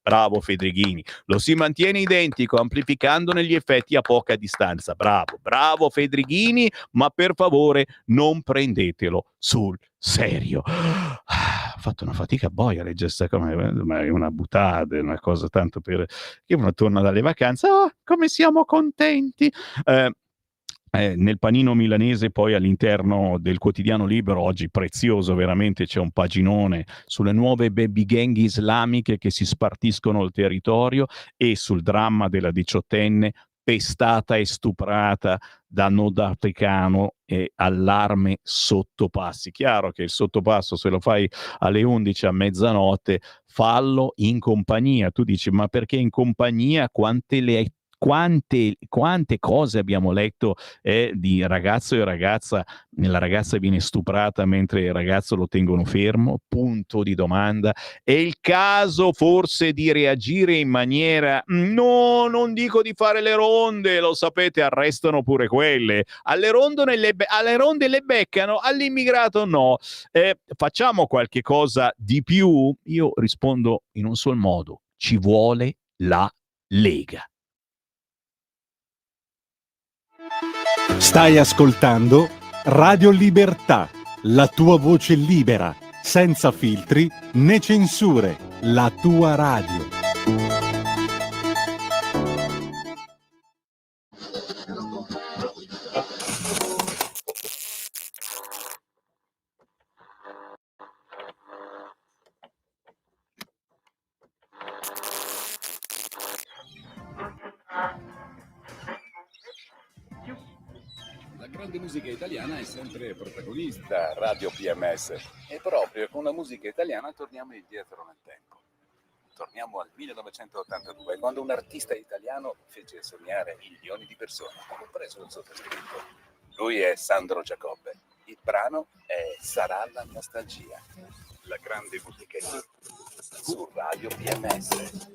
Bravo Fedrighini, lo si mantiene identico amplificandone gli effetti a poca distanza. Bravo Fedrighini, ma per favore non prendetelo sul serio. Ho fatto una fatica boia a leggere questa cosa, ma è una buttata, è una cosa tanto per che uno torna dalle vacanze, oh, come siamo contenti. Nel panino milanese, poi all'interno del quotidiano Libero, oggi prezioso veramente, c'è un paginone sulle nuove baby gang islamiche che si spartiscono il territorio e sul dramma della 18enne pestata e stuprata da nordafricano e allarme sottopassi. Chiaro che il sottopasso, se lo fai alle 11 a mezzanotte, fallo in compagnia. Tu dici, ma perché in compagnia? Quante cose abbiamo letto di ragazzo e ragazza, la ragazza viene stuprata mentre il ragazzo lo tengono fermo, punto di domanda. È il caso forse di reagire in maniera, no, non dico di fare le ronde, lo sapete, arrestano pure quelle, alle ronde le beccano, all'immigrato no. Facciamo qualche cosa di più? Io rispondo in un sol modo: ci vuole la Lega. Stai ascoltando Radio Libertà, la tua voce libera, senza filtri né censure, la tua radio. La grande musica italiana è sempre protagonista, Radio PMS. E proprio con la musica italiana torniamo indietro nel tempo. Torniamo al 1982, quando un artista italiano fece sognare milioni di persone, compreso il sottoscritto. Lui è Sandro Giacobbe. Il brano è Sarà la nostalgia. La grande musica su Radio PMS.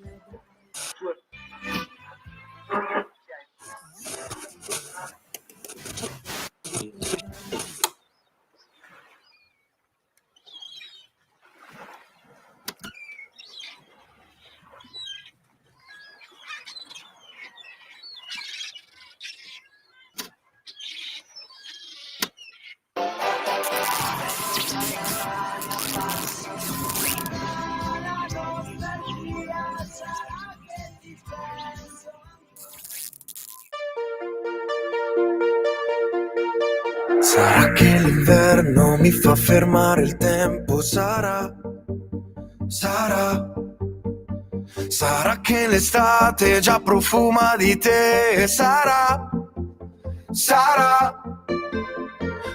Sarà che l'inverno mi fa fermare il tempo, sarà che l'estate già profuma di te, sarà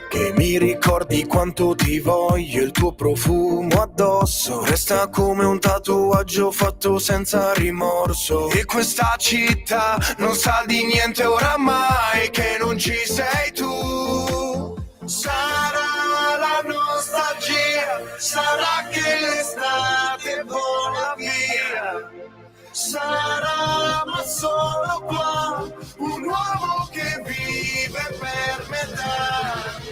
che mi ricordi quanto ti voglio, il tuo profumo addosso resta come un tatuaggio fatto senza rimorso. E questa città non sa di niente oramai che non ci sei tu. Sarà la nostalgia, sarà che l'estate vola via, sarà ma solo qua un uomo che vive per metà.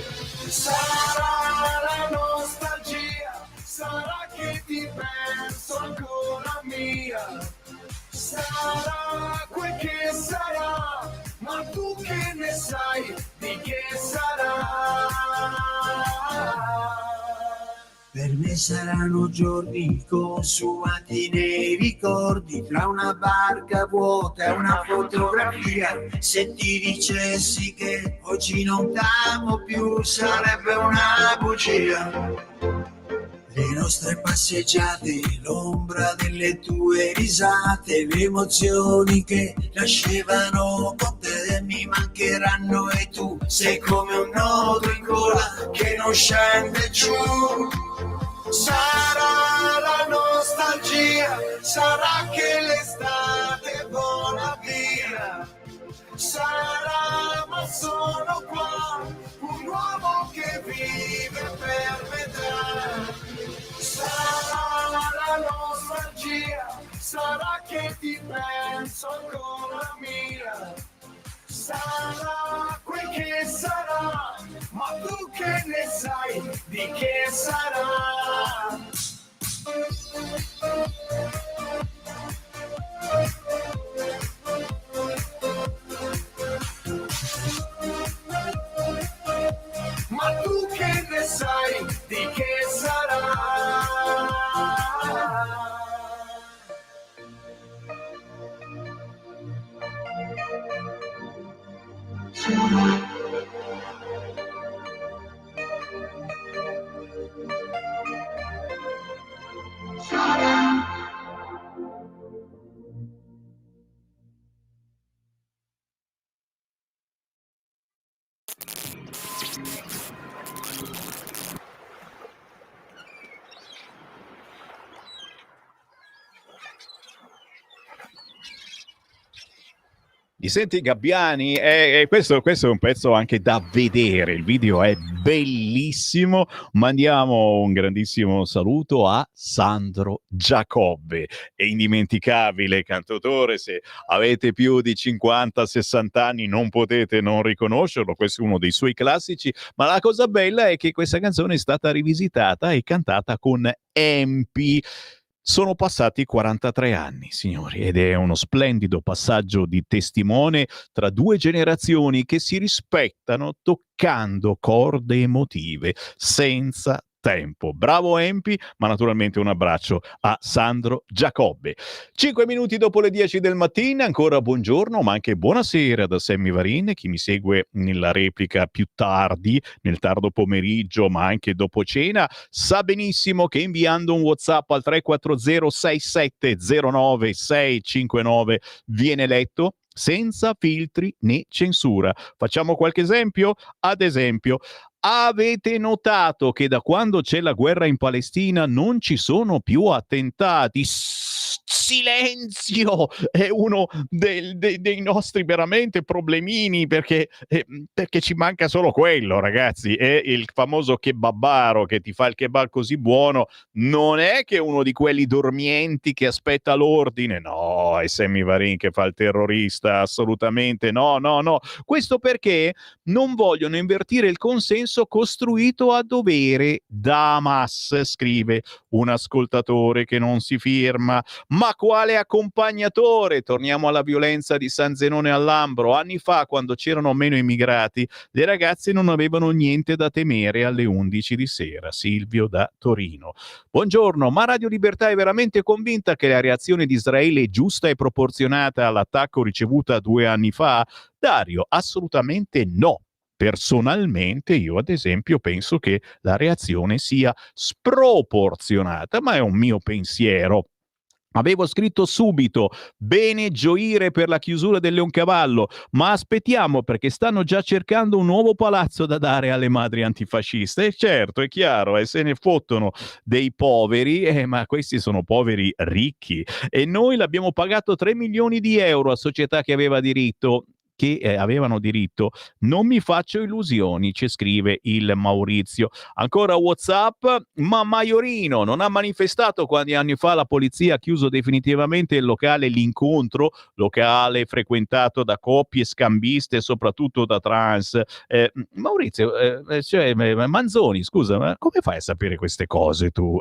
Sarà la nostalgia, sarà che ti penso ancora mia, sarà quel che sarà, ma tu che ne sai di che sarà. Per me saranno giorni consumati nei ricordi, tra una barca vuota e una fotografia. Se ti dicessi che oggi non t'amo più, sarebbe una bugia. Le nostre passeggiate, l'ombra delle tue risate, le emozioni che nascevano con te mi mancheranno e tu sei come un nodo in gola che non scende giù. Sarà la nostalgia, sarà che l'estate vola via, sarà ma sono qua, un uomo che vive per metà. Sarà la nostalgia, sarà che ti penso ancora mia, sarà quel che sarà, ma tu che ne sai di che sarà? Ma tu che ne sai di che sarà? Mi senti Gabbiani? Questo è un pezzo anche da vedere, il video è bellissimo. Mandiamo un grandissimo saluto a Sandro Giacobbe, è indimenticabile cantautore, se avete più di 50-60 anni non potete non riconoscerlo, questo è uno dei suoi classici, ma la cosa bella è che questa canzone è stata rivisitata e cantata con Empi. Sono passati 43 anni, signori, ed è uno splendido passaggio di testimone tra due generazioni che si rispettano toccando corde emotive senza tempo. Bravo Empi, ma naturalmente un abbraccio a Sandro Giacobbe. 5 minuti dopo le 10 del mattino, ancora buongiorno, ma anche buonasera da Sammy Varin, chi mi segue nella replica più tardi, nel tardo pomeriggio, ma anche dopo cena, sa benissimo che inviando un WhatsApp al 340 6709 659 viene letto senza filtri né censura. Facciamo qualche esempio? Ad esempio, avete notato che da quando c'è la guerra in Palestina non ci sono più attentati? Silenzio! È uno dei nostri veramente problemini, perché ci manca solo quello, ragazzi. È il famoso kebabaro che ti fa il kebab così buono. Non è che uno di quelli dormienti che aspetta l'ordine. No, è Sammy Varin che fa il terrorista, assolutamente no. Questo perché non vogliono invertire il consenso costruito a dovere. Damas, scrive un ascoltatore che non si firma. Ma quale accompagnatore? Torniamo alla violenza di San Zenone al Lambro. Anni fa, quando c'erano meno immigrati, le ragazze non avevano niente da temere alle 11 di sera. Silvio da Torino. Buongiorno, ma Radio Libertà è veramente convinta che la reazione di Israele è giusta e proporzionata all'attacco ricevuta 2 anni fa? Dario, assolutamente no. Personalmente io ad esempio penso che la reazione sia sproporzionata, ma è un mio pensiero. Avevo scritto subito, bene gioire per la chiusura del Leoncavallo, ma aspettiamo perché stanno già cercando un nuovo palazzo da dare alle madri antifasciste. E certo, è chiaro, se ne fottono dei poveri, ma questi sono poveri ricchi. E noi l'abbiamo pagato 3 milioni di euro a società che avevano diritto. Non mi faccio illusioni, ci scrive il Maurizio. Ancora WhatsApp, ma Maiorino non ha manifestato quando anni fa la polizia ha chiuso definitivamente il locale L'Incontro, locale frequentato da coppie scambiste, soprattutto da trans. Maurizio, Manzoni, scusa, ma come fai a sapere queste cose tu?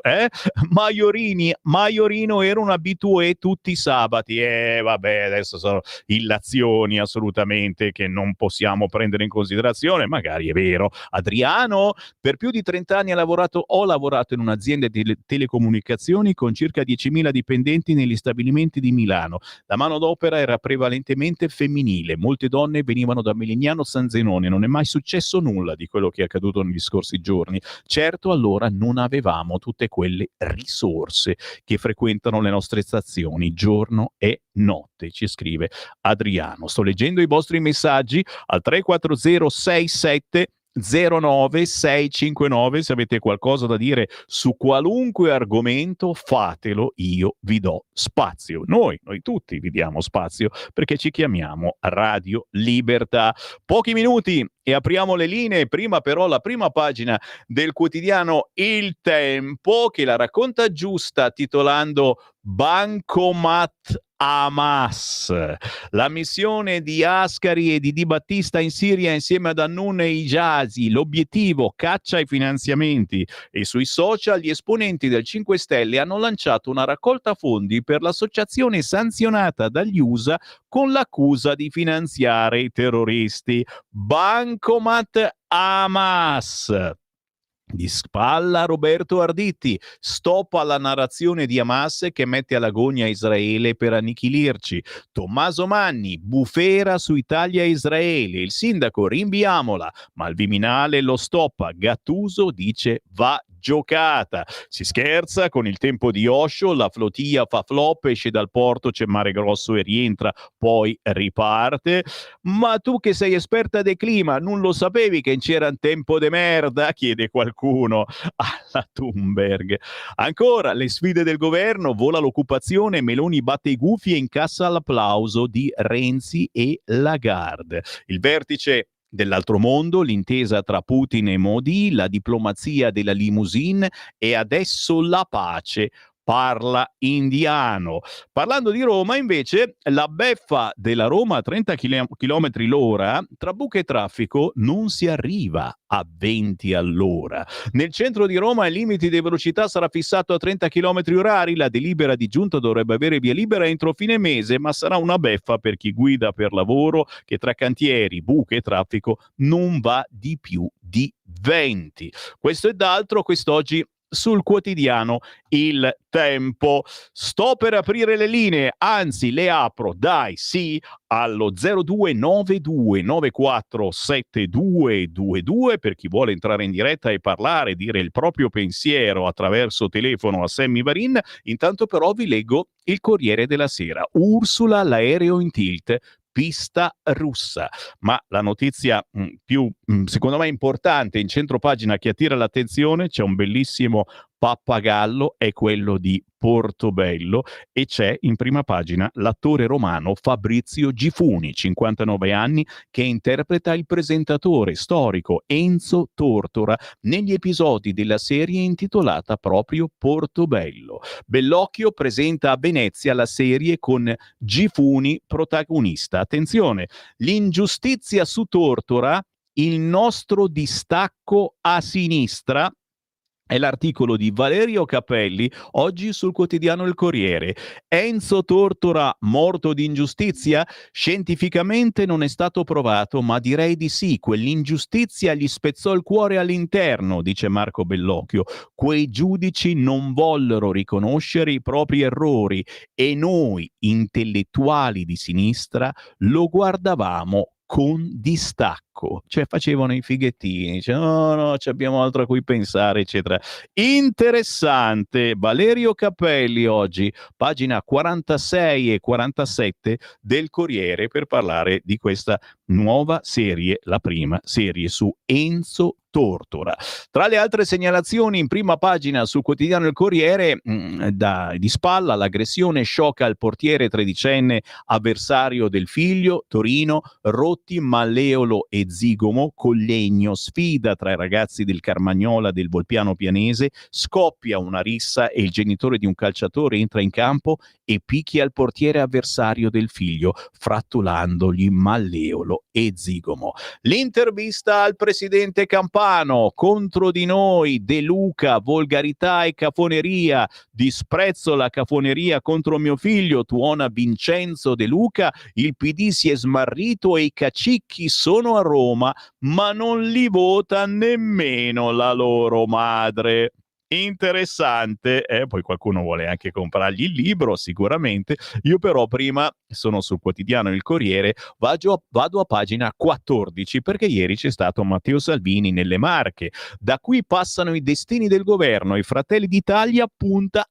Maiorino era un abitué tutti i sabati. Vabbè, adesso sono illazioni assolutamente. ovviamente che non possiamo prendere in considerazione, magari è vero. Adriano, per più di 30 anni ho lavorato in un'azienda di telecomunicazioni con circa 10.000 dipendenti negli stabilimenti di Milano. La manodopera era prevalentemente femminile, molte donne venivano da Melegnano San Zenone, non è mai successo nulla di quello che è accaduto negli scorsi giorni. Certo, allora non avevamo tutte quelle risorse che frequentano le nostre stazioni giorno e notte, ci scrive Adriano. Sto leggendo i vostri messaggi al 340 67 09659. Se avete qualcosa da dire su qualunque argomento, fatelo, io vi do spazio. Noi tutti vi diamo spazio perché ci chiamiamo Radio Libertà. Pochi minuti e apriamo le linee. Prima però la prima pagina del quotidiano Il Tempo, che la racconta giusta titolando Bancomat Hamas. La missione di Ascari e di Di Battista in Siria insieme ad Hannoun e Hijazi, l'obiettivo caccia ai finanziamenti, e sui social gli esponenti del 5 Stelle hanno lanciato una raccolta fondi per l'associazione sanzionata dagli USA con l'accusa di finanziare i terroristi. Bancomat Hamas. Di spalla Roberto Arditi, stop alla narrazione di Hamas che mette all'agonia Israele per annichilirci. Tommaso Manni, bufera su Italia e Israele, il sindaco rinviamola, ma il Viminale lo stoppa. Gattuso dice va giocata. Si scherza con il tempo di Osho, la flotilla fa flop, esce dal porto, c'è mare grosso e rientra, poi riparte. Ma tu che sei esperta del clima, non lo sapevi che c'era un tempo de merda? Chiede qualcuno alla Thunberg. Ancora le sfide del governo, vola l'occupazione, Meloni batte i gufi e incassa l'applauso di Renzi e Lagarde. Il vertice dell'altro mondo, l'intesa tra Putin e Modi, la diplomazia della limousine e adesso la pace. Parla indiano. Parlando di Roma, invece, la beffa della Roma a 30 km l'ora, tra buche e traffico non si arriva a 20 all'ora. Nel centro di Roma il limite di velocità sarà fissato a 30 km orari. La delibera di giunta dovrebbe avere via libera entro fine mese, ma sarà una beffa per chi guida per lavoro che tra cantieri, buche e traffico non va di più di 20. Questo ed altro quest'oggi sul quotidiano Il Tempo. Sto per aprire le linee, anzi le apro, dai, sì, allo 0292947222 per chi vuole entrare in diretta e parlare, dire il proprio pensiero attraverso telefono a Sammy Varin. Intanto però vi leggo il Corriere della Sera. Ursula, l'aereo in tilt, pista russa. Ma la notizia più, secondo me, importante in centropagina che attira l'attenzione, c'è un bellissimo pappagallo, è quello di Portobello, e c'è in prima pagina l'attore romano Fabrizio Gifuni, 59 anni, che interpreta il presentatore storico Enzo Tortora negli episodi della serie intitolata proprio Portobello. Bellocchio presenta a Venezia la serie con Gifuni protagonista. Attenzione, l'ingiustizia su Tortora, il nostro distacco a sinistra, è l'articolo di Valerio Capelli oggi sul quotidiano Il Corriere. Enzo Tortora morto di ingiustizia? Scientificamente non è stato provato, ma direi di sì. Quell'ingiustizia gli spezzò il cuore all'interno, dice Marco Bellocchio. Quei giudici non vollero riconoscere i propri errori e noi, intellettuali di sinistra, lo guardavamo con distacco, cioè facevano i fighettini, dicevano no, abbiamo altro a cui pensare, eccetera. Interessante. Valerio Capelli oggi, pagina 46 e 47 del Corriere, per parlare di questa nuova serie, la prima serie su Enzo Tortora. Tra le altre segnalazioni in prima pagina sul quotidiano Il Corriere, di spalla l'aggressione sciocca al portiere tredicenne avversario del figlio, Torino, rotti Malleolo e Zigomo, Collegno, sfida tra i ragazzi del Carmagnola del Volpiano Pianese, scoppia una rissa e il genitore di un calciatore entra in campo e picchia il portiere avversario del figlio, frattulandogli Malleolo e Zigomo. L'intervista al presidente Campana Alfano, contro di noi, De Luca, volgarità e cafoneria, disprezzo la cafoneria contro mio figlio, tuona Vincenzo De Luca, il PD si è smarrito e i cacicchi sono a Roma, ma non li vota nemmeno la loro madre. Interessante, poi qualcuno vuole anche comprargli il libro, sicuramente. Io però prima sono sul quotidiano Il Corriere, vado a pagina 14 perché ieri c'è stato Matteo Salvini nelle Marche. Da qui passano i destini del governo e Fratelli d'Italia punta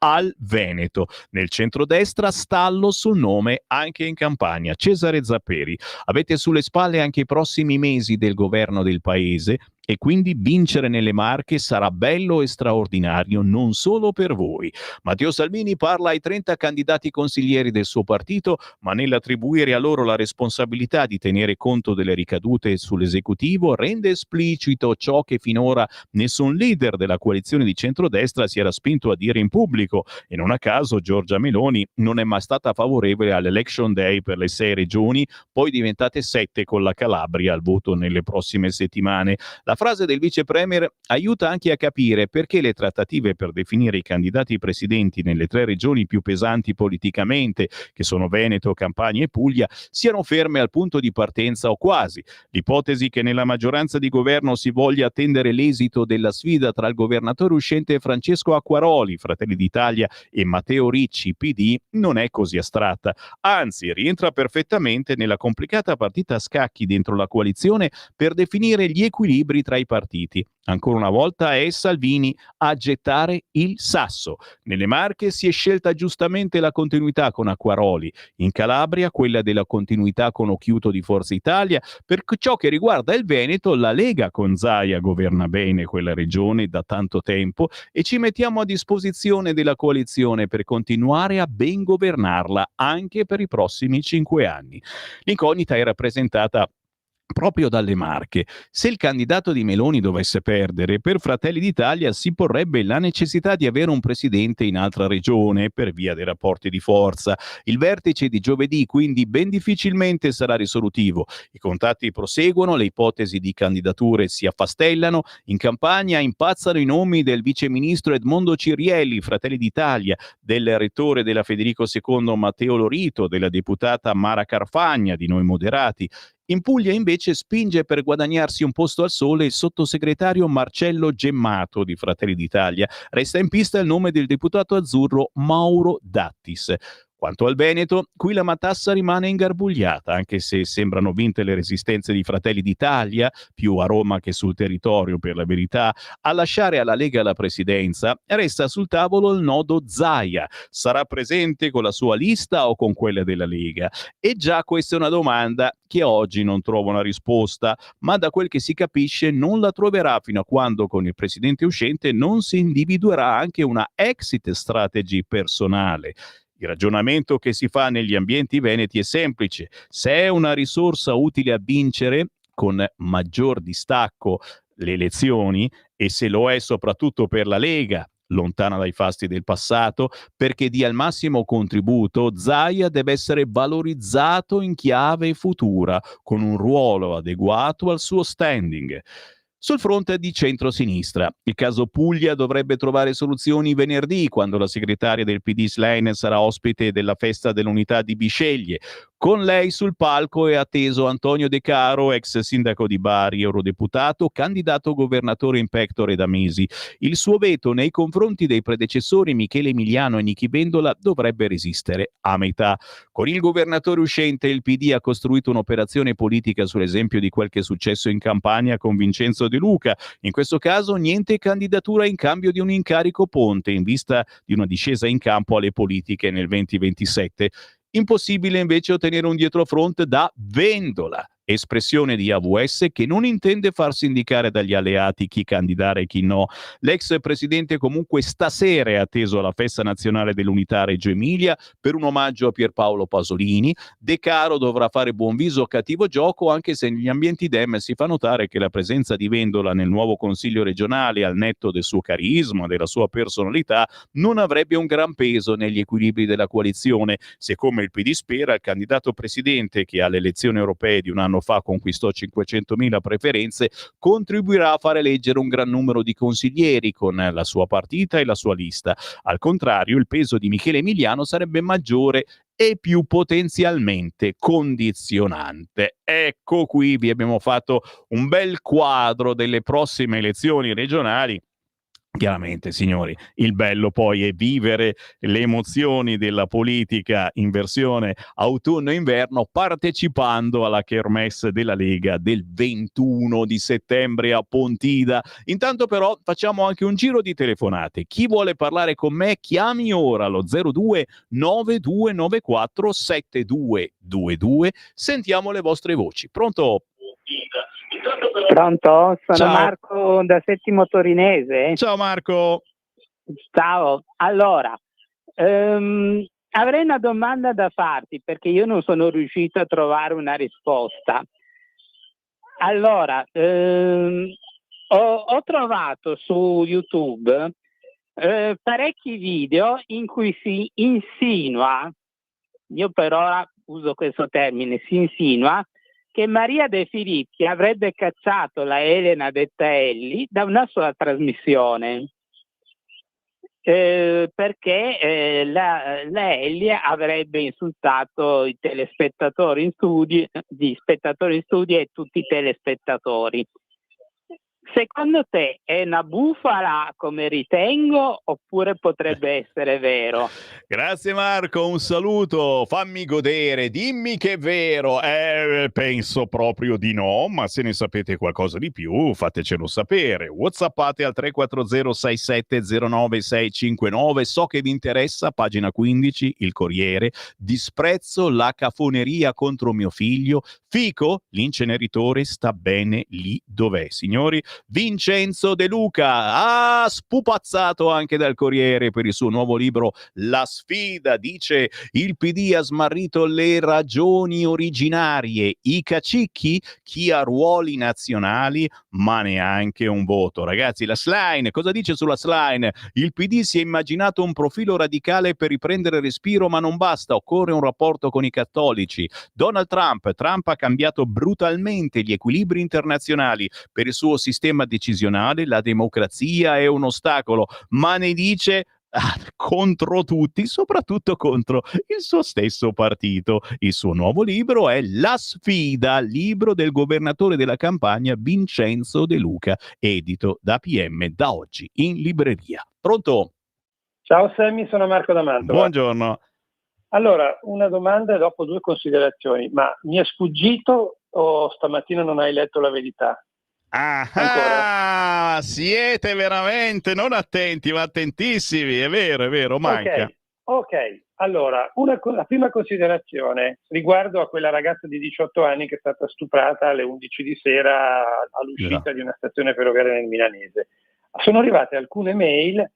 al Veneto. Nel centrodestra stallo sul nome anche in campagna. Cesare Zapperi, avete sulle spalle anche i prossimi mesi del governo del paese e quindi vincere nelle Marche sarà bello e straordinario non solo per voi. Matteo Salvini parla ai 30 candidati consiglieri del suo partito, ma nell'attribuire a loro la responsabilità di tenere conto delle ricadute sull'esecutivo rende esplicito ciò che finora nessun leader della coalizione di centrodestra si era spinto a dire in pubblico, e non a caso Giorgia Meloni non è mai stata favorevole all'election day per le 6 regioni, poi diventate 7 con la Calabria al voto nelle prossime settimane. La frase del vice premier aiuta anche a capire perché le trattative per definire i candidati presidenti nelle 3 regioni più pesanti politicamente, che sono Veneto, Campania e Puglia, siano ferme al punto di partenza o quasi. L'ipotesi che nella maggioranza di governo si voglia attendere l'esito della sfida tra il governatore uscente Francesco Acquaroli, Fratelli d'Italia, e Matteo Ricci, PD, non è così astratta. Anzi, rientra perfettamente nella complicata partita a scacchi dentro la coalizione per definire gli equilibri tra i partiti. Ancora una volta è Salvini a gettare il sasso. Nelle Marche si è scelta giustamente la continuità con Acquaroli, in Calabria quella della continuità con Occhiuto di Forza Italia. Per ciò che riguarda il Veneto, la Lega con Zaia governa bene quella regione da tanto tempo e ci mettiamo a disposizione della coalizione per continuare a ben governarla anche per i prossimi 5 anni. L'incognita è rappresentata proprio dalle Marche. Se il candidato di Meloni dovesse perdere, per Fratelli d'Italia si porrebbe la necessità di avere un presidente in altra regione per via dei rapporti di forza. Il vertice di giovedì quindi ben difficilmente sarà risolutivo. I contatti proseguono, le ipotesi di candidature si affastellano, in campagna impazzano i nomi del viceministro Edmondo Cirielli, Fratelli d'Italia, del rettore della Federico II Matteo Lorito, della deputata Mara Carfagna di Noi Moderati. In Puglia invece spinge per guadagnarsi un posto al sole il sottosegretario Marcello Gemmato di Fratelli d'Italia. Resta in pista il nome del deputato azzurro Mauro Dattis. Quanto al Veneto, qui la matassa rimane ingarbugliata, anche se sembrano vinte le resistenze di Fratelli d'Italia, più a Roma che sul territorio per la verità. A lasciare alla Lega la presidenza resta sul tavolo il nodo Zaia. Sarà presente con la sua lista o con quella della Lega? E già questa è una domanda che oggi non trova una risposta, ma da quel che si capisce non la troverà fino a quando con il presidente uscente non si individuerà anche una exit strategy personale. Il ragionamento che si fa negli ambienti veneti è semplice: se è una risorsa utile a vincere con maggior distacco le elezioni, e se lo è soprattutto per la Lega, lontana dai fasti del passato, perché dia il massimo contributo, Zaia deve essere valorizzato in chiave futura, con un ruolo adeguato al suo standing. Sul fronte di centrosinistra, il caso Puglia dovrebbe trovare soluzioni venerdì, quando la segretaria del PD Schlein sarà ospite della festa dell'unità di Bisceglie. Con lei sul palco è atteso Antonio De Caro, ex sindaco di Bari, eurodeputato, candidato governatore in pectore da mesi. Il suo veto nei confronti dei predecessori Michele Emiliano e Nichi Vendola dovrebbe resistere a metà. Con il governatore uscente il PD ha costruito un'operazione politica sull'esempio di quel che è successo in Campania con Vincenzo De Luca. In questo caso niente candidatura in cambio di un incarico ponte in vista di una discesa in campo alle politiche nel 2027. Impossibile invece ottenere un dietrofront da Vendola, espressione di AVS che non intende farsi indicare dagli alleati chi candidare e chi no. L'ex presidente comunque stasera è atteso alla festa nazionale dell'unità a Reggio Emilia per un omaggio a Pierpaolo Pasolini. De Caro dovrà fare buon viso a cattivo gioco, anche se negli ambienti Dem si fa notare che la presenza di Vendola nel nuovo consiglio regionale, al netto del suo carisma, della sua personalità, non avrebbe un gran peso negli equilibri della coalizione, se come il PD spera il candidato presidente che alle elezioni europee di un anno anno fa conquistò 500.000 preferenze, contribuirà a fare eleggere un gran numero di consiglieri con la sua partita e la sua lista. Al contrario, il peso di Michele Emiliano sarebbe maggiore e più potenzialmente condizionante. Ecco, qui vi abbiamo fatto un bel quadro delle prossime elezioni regionali. Chiaramente, signori, il bello poi è vivere le emozioni della politica in versione autunno-inverno partecipando alla kermesse della Lega del 21 di settembre a Pontida. Intanto però facciamo anche un giro di telefonate. Chi vuole parlare con me chiami ora allo 02 9294 7222. Sentiamo le vostre voci. Pronto? Pronto? Sono Ciao. Marco da Settimo Torinese. Ciao Marco. Ciao. Allora, avrei una domanda da farti perché io non sono riuscito a trovare una risposta. Allora, ho trovato su YouTube parecchi video in cui si insinua, io per ora uso questo termine, si insinua, che Maria De Filippi avrebbe cacciato la Elena detta Elli da una sua trasmissione perché la Elli avrebbe insultato i telespettatori in studio, gli spettatori in studio e tutti i telespettatori. Secondo te è una bufala come ritengo oppure potrebbe essere vero? Grazie Marco, un saluto, fammi godere, dimmi che è vero. Penso proprio di no, ma se ne sapete qualcosa di più fatecelo sapere. WhatsAppate al 340 6709 659, so che vi interessa, pagina 15, il Corriere, disprezzo la cafoneria contro mio figlio, Fico, l'inceneritore sta bene lì dov'è. Signori, Vincenzo De Luca ha spupazzato anche dal Corriere per il suo nuovo libro La sfida, dice il PD ha smarrito le ragioni originarie, i cacicchi, chi ha ruoli nazionali ma neanche un voto. Ragazzi, la Schlein, cosa dice sulla Schlein? Il PD si è immaginato un profilo radicale per riprendere respiro ma non basta, occorre un rapporto con i cattolici. Donald Trump ha cambiato brutalmente gli equilibri internazionali, per il suo sistema decisionale la democrazia è un ostacolo, ma ne dice contro tutti, soprattutto contro il suo stesso partito. Il suo nuovo libro è La sfida, libro del governatore della Campania Vincenzo De Luca, edito da PM da oggi in libreria. Pronto? Ciao Sammy, sono Marco da Mantova. Buongiorno. Allora, una domanda e dopo due considerazioni. Ma mi è sfuggito o stamattina non hai letto La Verità? Ah, siete veramente non attenti, ma attentissimi, è vero, manca. Ok. Allora, la prima considerazione riguardo a quella ragazza di 18 anni che è stata stuprata alle 11 di sera all'uscita di una stazione ferroviaria nel Milanese. Sono arrivate alcune mail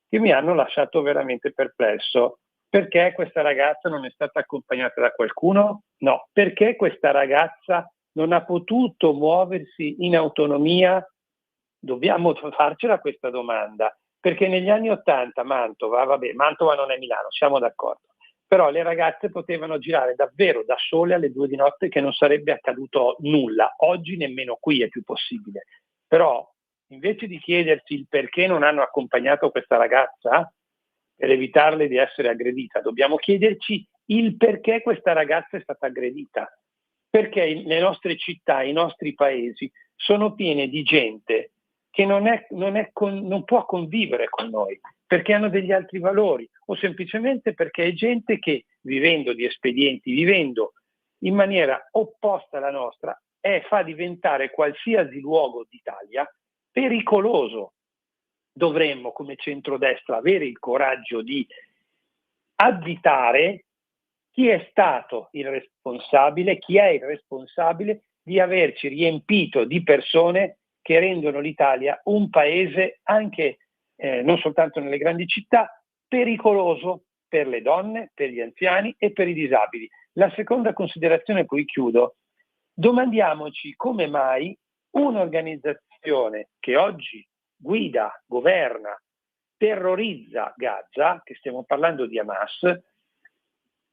che mi hanno lasciato veramente perplesso. Perché questa ragazza non è stata accompagnata da qualcuno? No. Perché questa ragazza non ha potuto muoversi in autonomia? Dobbiamo farcela questa domanda, perché negli anni 80 Mantova non è Milano, siamo d'accordo, però le ragazze potevano girare davvero da sole alle 2 di notte che non sarebbe accaduto nulla. Oggi nemmeno qui è più possibile. Però invece di chiedersi il perché non hanno accompagnato questa ragazza per evitarle di essere aggredita, dobbiamo chiederci il perché questa ragazza è stata aggredita. Perché le nostre città, i nostri paesi sono piene di gente che non può convivere con noi, perché hanno degli altri valori, o semplicemente perché è gente che, vivendo di espedienti, vivendo in maniera opposta alla nostra, fa diventare qualsiasi luogo d'Italia pericoloso. Dovremmo, come centrodestra, avere il coraggio di additare chi è stato il responsabile, chi è il responsabile di averci riempito di persone che rendono l'Italia un paese anche, non soltanto nelle grandi città, pericoloso per le donne, per gli anziani e per i disabili. La seconda considerazione, poi chiudo, domandiamoci come mai un'organizzazione che oggi guida, governa, terrorizza Gaza, che stiamo parlando di Hamas,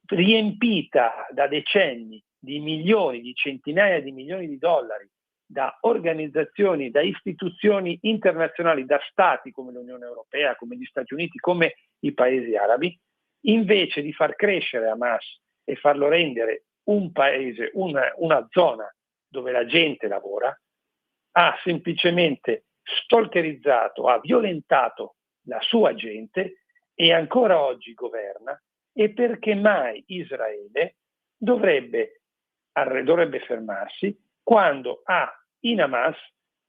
riempita da decenni di milioni, di centinaia di milioni di dollari da organizzazioni, da istituzioni internazionali, da stati come l'Unione Europea, come gli Stati Uniti, come i paesi arabi, invece di far crescere Hamas e farlo rendere un paese, una zona dove la gente lavora, ha semplicemente stalkerizzato, ha violentato la sua gente e ancora oggi governa, e perché mai Israele dovrebbe fermarsi quando ha in Hamas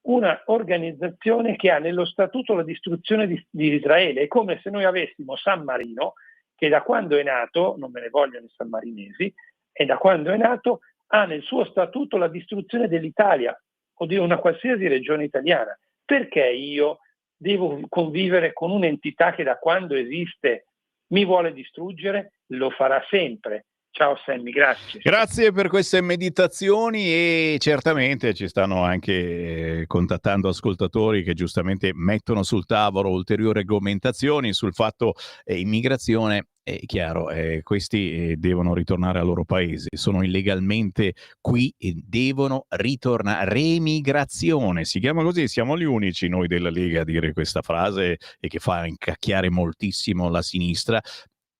una organizzazione che ha nello statuto la distruzione di Israele. È come se noi avessimo San Marino, che da quando è nato, non me ne vogliono i sammarinesi, e da quando è nato ha nel suo statuto la distruzione dell'Italia o di una qualsiasi regione italiana. Perché io devo convivere con un'entità che da quando esiste mi vuole distruggere? Lo farà sempre. Ciao Sammy, grazie. Grazie per queste meditazioni, e certamente ci stanno anche contattando ascoltatori che giustamente mettono sul tavolo ulteriori argomentazioni sul fatto immigrazione. È chiaro, questi devono ritornare al loro paese, sono illegalmente qui e devono ritornare. Remigrazione, si chiama così, siamo gli unici noi della Lega a dire questa frase e che fa incacchiare moltissimo la sinistra.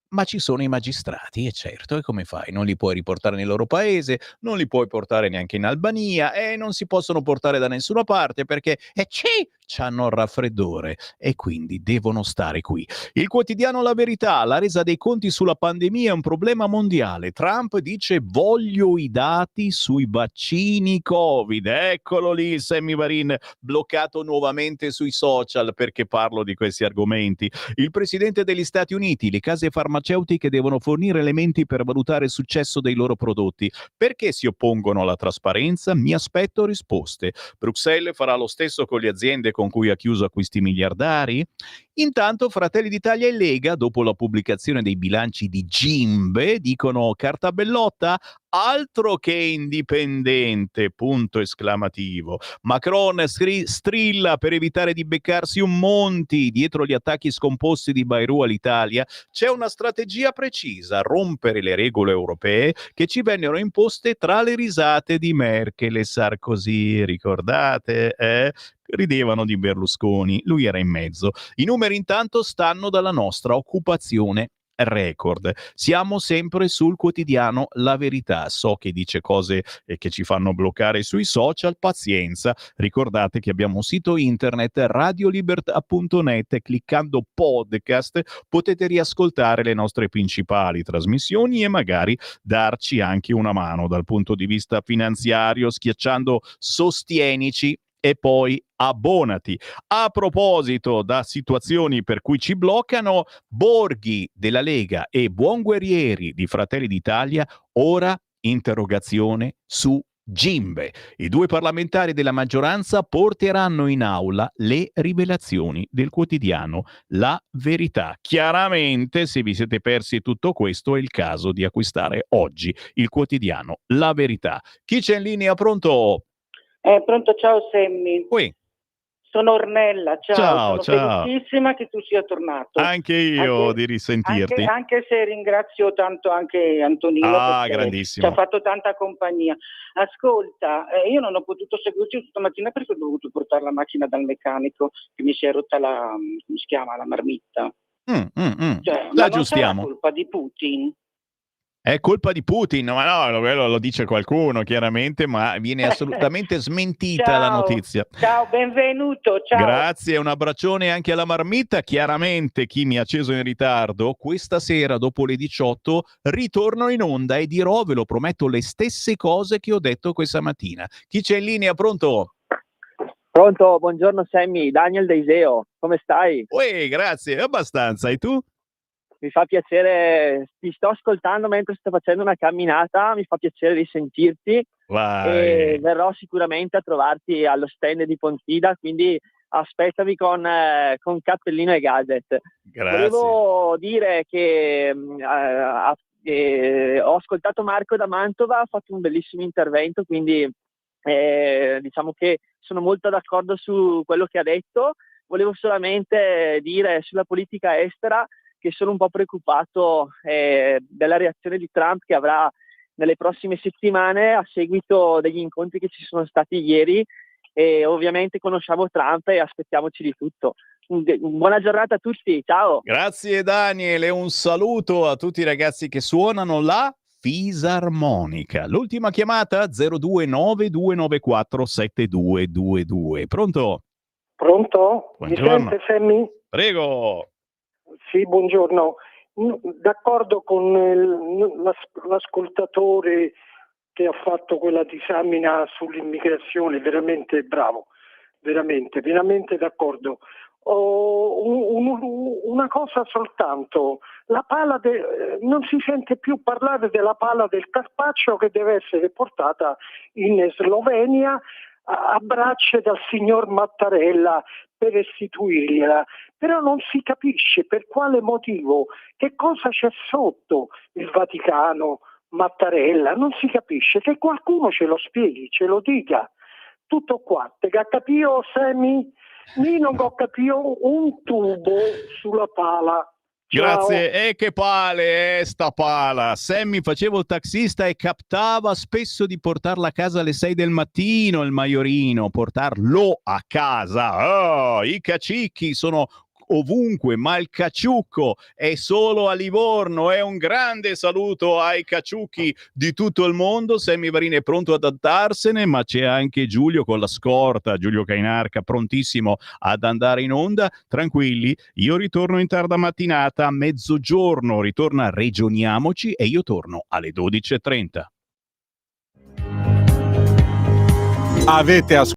Ma ci sono i magistrati, e certo, e come fai? Non li puoi riportare nel loro paese, non li puoi portare neanche in Albania, e non si possono portare da nessuna parte perché c'hanno il raffreddore e quindi devono stare qui. Il quotidiano La Verità: la resa dei conti sulla pandemia è un problema mondiale. Trump dice voglio i dati sui vaccini Covid. Eccolo lì, Sammy Varin, bloccato nuovamente sui social perché parlo di questi argomenti. Il presidente degli Stati Uniti: le case farmaceutiche devono fornire elementi per valutare il successo dei loro prodotti. Perché si oppongono alla trasparenza? Mi aspetto risposte. Bruxelles farà lo stesso con le aziende con cui ha chiuso acquisti miliardari? Intanto Fratelli d'Italia e Lega, dopo la pubblicazione dei bilanci di Gimbe, dicono carta bellotta? Altro che indipendente, punto esclamativo. Macron strilla per evitare di beccarsi un Monti. Dietro gli attacchi scomposti di Bayrou all'Italia c'è una strategia precisa: rompere le regole europee che ci vennero imposte tra le risate di Merkel e Sarkozy. Ricordate? Ridevano di Berlusconi, lui era in mezzo. I numeri intanto stanno dalla nostra: occupazione record. Siamo sempre sul quotidiano La Verità. So che dice cose che ci fanno bloccare sui social, pazienza. Ricordate che abbiamo un sito internet, radiolibertà.net. Cliccando podcast potete riascoltare le nostre principali trasmissioni e magari darci anche una mano dal punto di vista finanziario schiacciando sostienici e poi abbonati. A proposito da situazioni per cui ci bloccano, Borghi della Lega e Buonguerrieri di Fratelli d'Italia, ora interrogazione su Gimbe. I due parlamentari della maggioranza porteranno in aula le rivelazioni del quotidiano La Verità. Chiaramente, se vi siete persi tutto questo, è il caso di acquistare oggi il quotidiano La Verità. Chi c'è in linea? Pronto? Pronto, ciao Sammy. Qui. Sono Ornella, ciao. Sono felicissima che tu sia tornato. Anche io di risentirti. Anche se ringrazio tanto anche Antonino, perché grandissimo, ci ha fatto tanta compagnia. Ascolta, io non ho potuto seguirti stamattina perché ho dovuto portare la macchina dal meccanico che mi si è rotta la marmitta. Cioè, la aggiustiamo. È colpa di Putin? È colpa di Putin, ma no, quello lo dice qualcuno chiaramente, ma viene assolutamente smentita la notizia. Ciao, benvenuto, ciao. Grazie, un abbraccione anche alla marmitta. Chiaramente chi mi ha acceso in ritardo, questa sera dopo le 18 ritorno in onda e dirò, ve lo prometto, le stesse cose che ho detto questa mattina. Chi c'è in linea? Pronto? Pronto, buongiorno Sammy, Daniel Deiseo, come stai? Grazie, abbastanza, e tu? Mi fa piacere, ti sto ascoltando mentre sto facendo una camminata, mi fa piacere di sentirti. Vai. E verrò sicuramente a trovarti allo stand di Pontida, quindi aspettami con cappellino e gadget. Grazie. Volevo dire che ho ascoltato Marco da Mantova, ha fatto un bellissimo intervento, quindi diciamo che sono molto d'accordo su quello che ha detto. Volevo solamente dire sulla politica estera che sono un po' preoccupato della reazione di Trump, che avrà nelle prossime settimane a seguito degli incontri che ci sono stati ieri, e ovviamente conosciamo Trump e aspettiamoci di tutto. Buona giornata a tutti, ciao! Grazie Daniele, un saluto a tutti i ragazzi che suonano la fisarmonica. L'ultima chiamata 029-294-7222. Pronto? Pronto? Buongiorno. Mi sente Sammy? Prego. Sì, buongiorno. D'accordo con l'ascoltatore che ha fatto quella disamina sull'immigrazione, veramente bravo, veramente d'accordo. Una cosa soltanto, la pala non si sente più parlare della pala del Carpaccio che deve essere portata in Slovenia a braccia dal signor Mattarella per restituirgliela, però non si capisce per quale motivo, che cosa c'è sotto il Vaticano, Mattarella, non si capisce, che qualcuno ce lo spieghi, ce lo dica. Tutto qua, te che capito Semi? Io non ho capito un tubo sulla pala. Ciao. Grazie, e che pale è sta pala. Sammy, facevo il taxista e captava spesso di portarla a casa alle 6 del mattino, il Maiorino, portarlo a casa. Oh, i cacicchi sono ovunque, ma il caciucco è solo a Livorno. È un grande saluto ai caciucchi di tutto il mondo. Sammy Varin è pronto ad andarsene, ma c'è anche Giulio con la scorta, Giulio Cainarca, prontissimo ad andare in onda. Tranquilli, io ritorno in tarda mattinata, a mezzogiorno ritorna Regioniamoci e io torno alle 12:30. Avete ascoltato